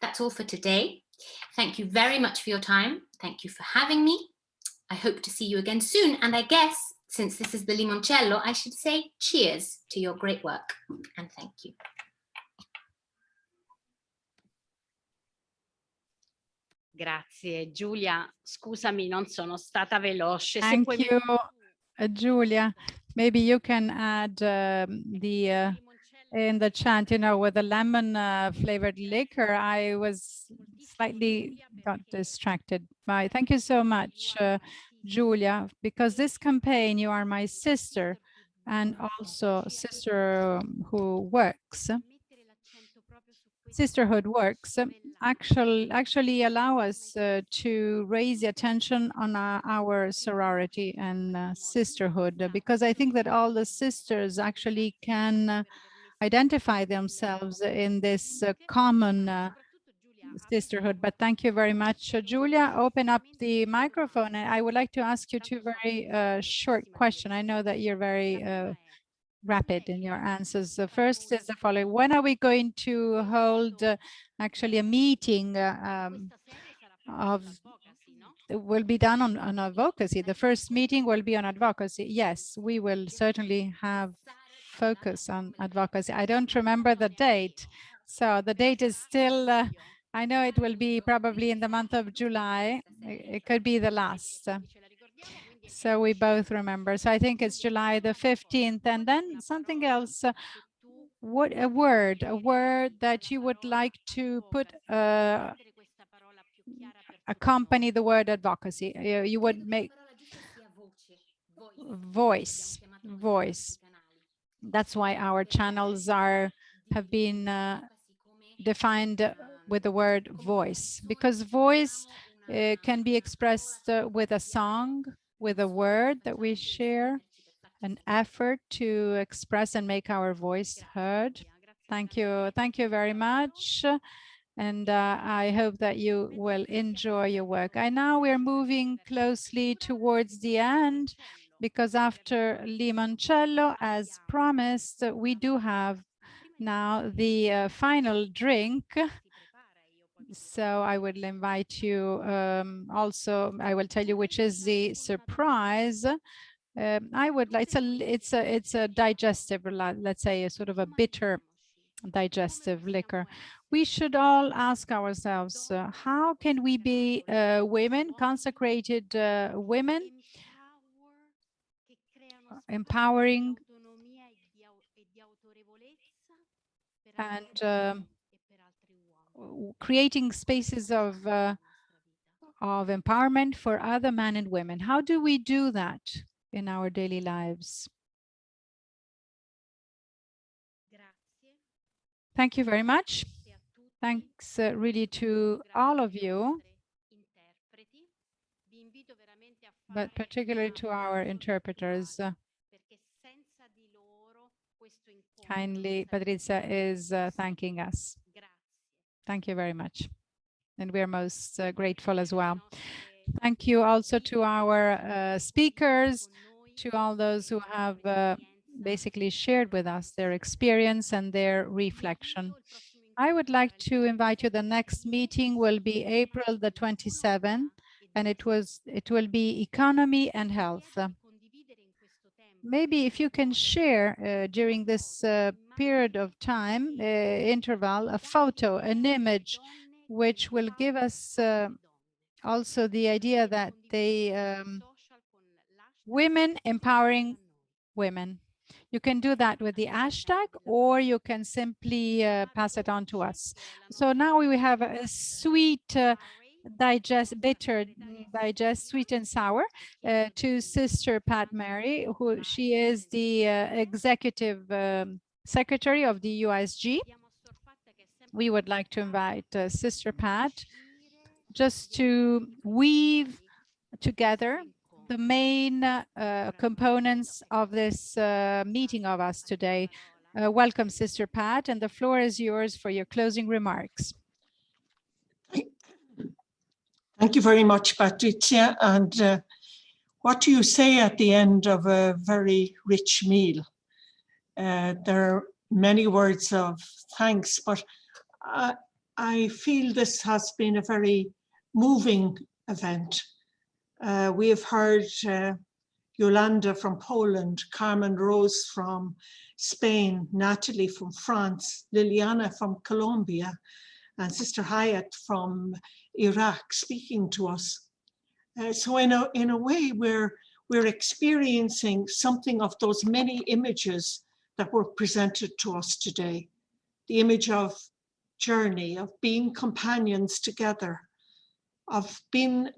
That's all for today. Thank you very much for your time. Thank you for having me. I hope to see you again soon. And I guess, since this is the limoncello, I should say cheers to your great work. And thank you. Grazie Giulia, scusami, non sono stata veloce. Thank you, Giulia. Maybe you can add in the chat, you know, with the lemon flavored liquor, I was slightly got distracted by. Thank you so much, Giulia, because this campaign, You Are My Sister, and also sisterhood works actually allow us to raise the attention on our sorority and sisterhood, because I think that all the sisters actually can identify themselves in this common sisterhood. But thank you very much, Julia. Open up the microphone, and I would like to ask you two very short questions. I know that you're very rapid in your answers. The first is the following: when are we going to hold actually a meeting will be done on advocacy? The first meeting will be on advocacy. Yes, we will certainly have focus on advocacy. I don't remember the date, so the date is still I know it will be probably in the month of July. It could be the last. So we both remember. So I think it's July the 15th. And then something else. What a word that you would like to put accompany the word advocacy. You would make voice. That's why our channels have been defined with the word voice, because voice can be expressed with a song, with a word that we share, an effort to express and make our voice heard. Thank you very much. And I hope that you will enjoy your work. Now we're moving closely towards the end, because after limoncello, as promised, we do have now the final drink. So I would invite you also, I will tell you which is the surprise. I would like, it's a digestive, let's say a sort of a bitter digestive liquor. We should all ask ourselves, how can we be women, consecrated women, empowering and creating spaces of empowerment for other men and women? How do we do that in our daily lives? Thank you very much. Thanks really to all of you, but particularly to our interpreters. Kindly, Patrizia is thanking us. Thank you very much. And we are most grateful as well. Thank you also to our speakers, to all those who have basically shared with us their experience and their reflection. I would like to invite you. The next meeting will be April the 27th, and it will be economy and health. Maybe if you can share during this period of time interval a photo, an image, which will give us also the idea that women empowering women. You can do that with the hashtag, or you can simply pass it on to us. So now we have a sweet, sweet and sour to Sister Pat Mary, who she is the executive secretary of the USG. We would like to invite Sister Pat just to weave together the main components of this meeting of us today. Welcome, Sister Pat, and the floor is yours for your closing remarks. Thank you very much, Patrizia. And what do you say at the end of a very rich meal? There are many words of thanks, but I feel this has been a very moving event. We have heard Yolanda from Poland, Carmen Rose from Spain, Natalie from France, Liliana from Colombia, and Sister Hayat from Iraq speaking to us. So in a way, we're experiencing something of those many images that were presented to us today. The image of journey, of being companions together, of being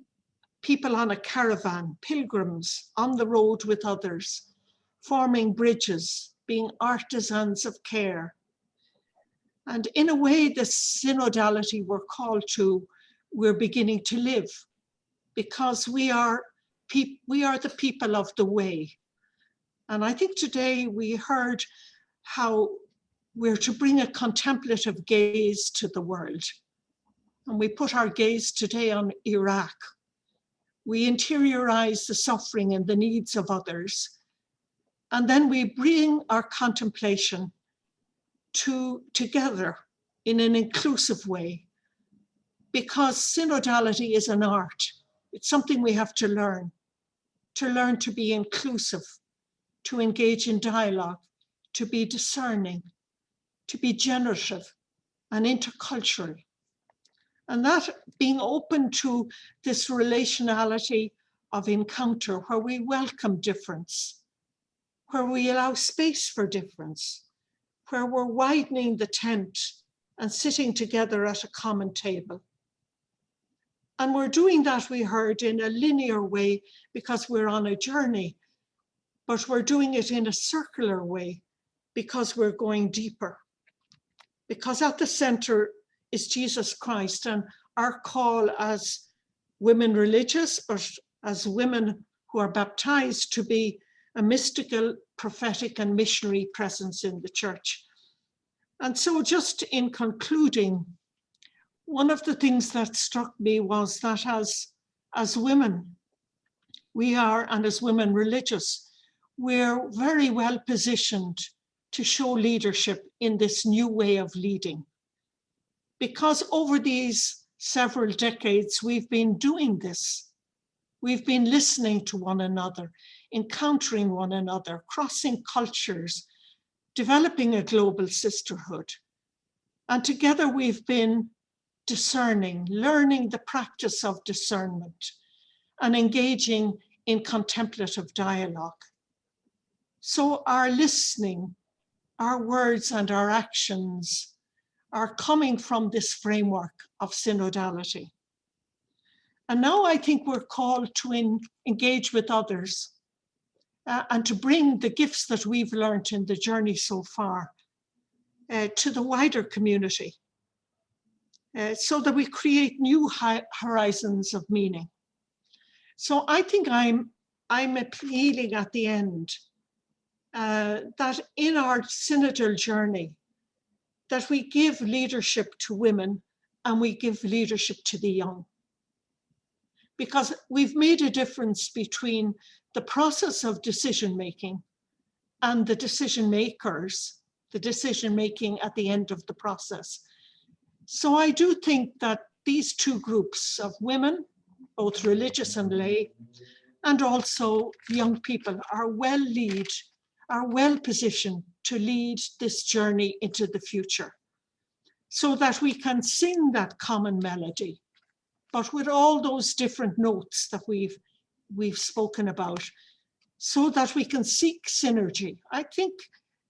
people on a caravan, pilgrims on the road with others, forming bridges, being artisans of care. And in a way, the synodality we're called to, we're beginning to live, because we are the people of the way. And I think today we heard how we're to bring a contemplative gaze to the world. And we put our gaze today on Iraq. We interiorize the suffering and the needs of others. And then we bring our contemplation together in an inclusive way, because synodality is an art. It's something we have to learn to be inclusive, to engage in dialogue, to be discerning, to be generative and intercultural. And that being open to this relationality of encounter, where we welcome difference, where we allow space for difference, where we're widening the tent and sitting together at a common table. And we're doing that, we heard, in a linear way because we're on a journey, but we're doing it in a circular way because we're going deeper. Because at the center is Jesus Christ, and our call as women religious, but as women who are baptized, to be a mystical, prophetic, and missionary presence in the church. And so just in concluding, one of the things that struck me was that as women, we are, and as women religious, we're very well positioned to show leadership in this new way of leading. Because over these several decades, we've been doing this. We've been listening to one another, encountering one another, crossing cultures, developing a global sisterhood. And together we've been discerning, learning the practice of discernment, and engaging in contemplative dialogue. So our listening, our words and our actions are coming from this framework of synodality. And now I think we're called to engage with others and to bring the gifts that we've learned in the journey so far to the wider community, so that we create new horizons of meaning. So I think I'm appealing at the end that in our synodal journey, that we give leadership to women and we give leadership to the young. Because we've made a difference between the process of decision-making and the decision makers, the decision-making at the end of the process. So I do think that these two groups of women, both religious and lay, and also young people are well positioned to lead this journey into the future, so that we can sing that common melody, but with all those different notes that we've spoken about, so that we can seek synergy. I think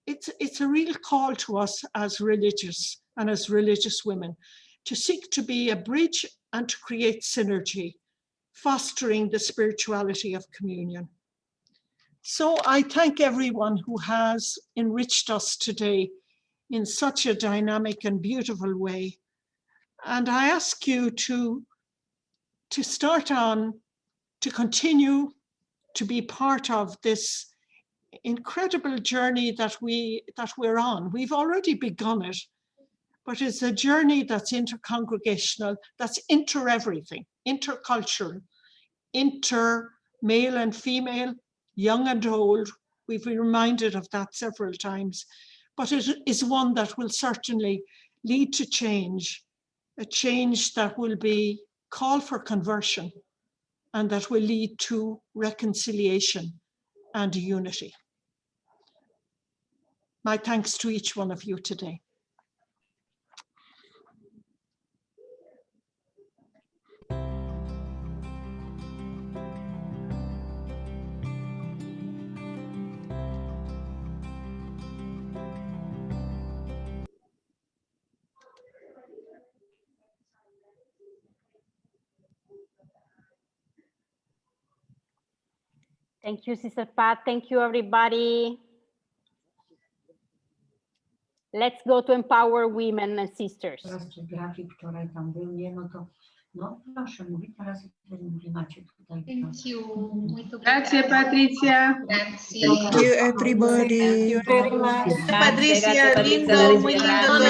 it's a real call to us as religious and as religious women to seek to be a bridge and to create synergy, fostering the spirituality of communion. So I thank everyone who has enriched us today in such a dynamic and beautiful way. And I ask you to start on, to continue to be part of this incredible journey that we're on. We've already begun it, but it's a journey that's intercongregational, that's inter-everything, intercultural, inter-male and female, young and old. We've been reminded of that several times, but it is one that will certainly lead to change, a change that will be call for conversion and that will lead to reconciliation and unity. My thanks to each one of you today. Thank you, Sister Pat. Thank you, everybody. Let's go to empower women and sisters. Teraz grafik wczoraj tam był, nie, no to no proszę mówić, teraz macie tutaj. Thank you. Muito Grazie Patrizia. Grazie. Thank you, everybody. Thank you very much. Patricia, lindo, muy lindo todo.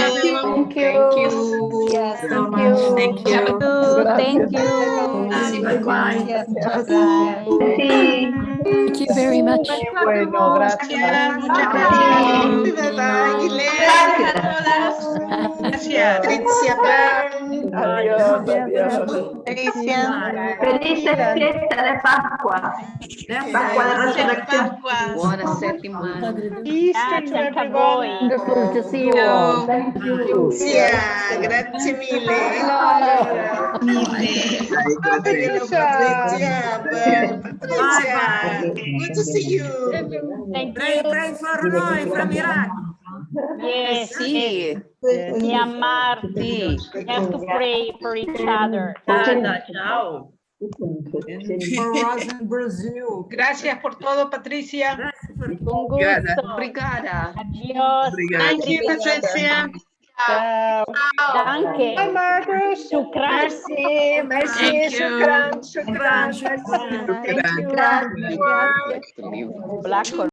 Thank you. Yes, So thank much. you. Thank you. Thank you. Bye-bye. Yes, Bye. Thank you very much. Bueno, gracias. Muchas gracias. Bye-bye. Gracias a todas. Gracias. Patricia, Adiós, adiós. Patricia. Feliz fiesta de Pascua. Pascua de Resurrección. Buona settimana. Easter to everyone. Wonderful to see you all. Thank you. Grazie, grazie mille. Patricia, good to see you. Thank Pray, you. pray for noi, from Iraq. Yes, Sì. Myanmar. We have to pray for each other. Ciao. For us in Brazil. Gracias por todo, Patricia. Con gusto. Obrigada. Adiós. Thank you, Patricia. Ciao. Danke. Hi, Margaret. Shukran. Merci, shukran, shukran. Thank you. Black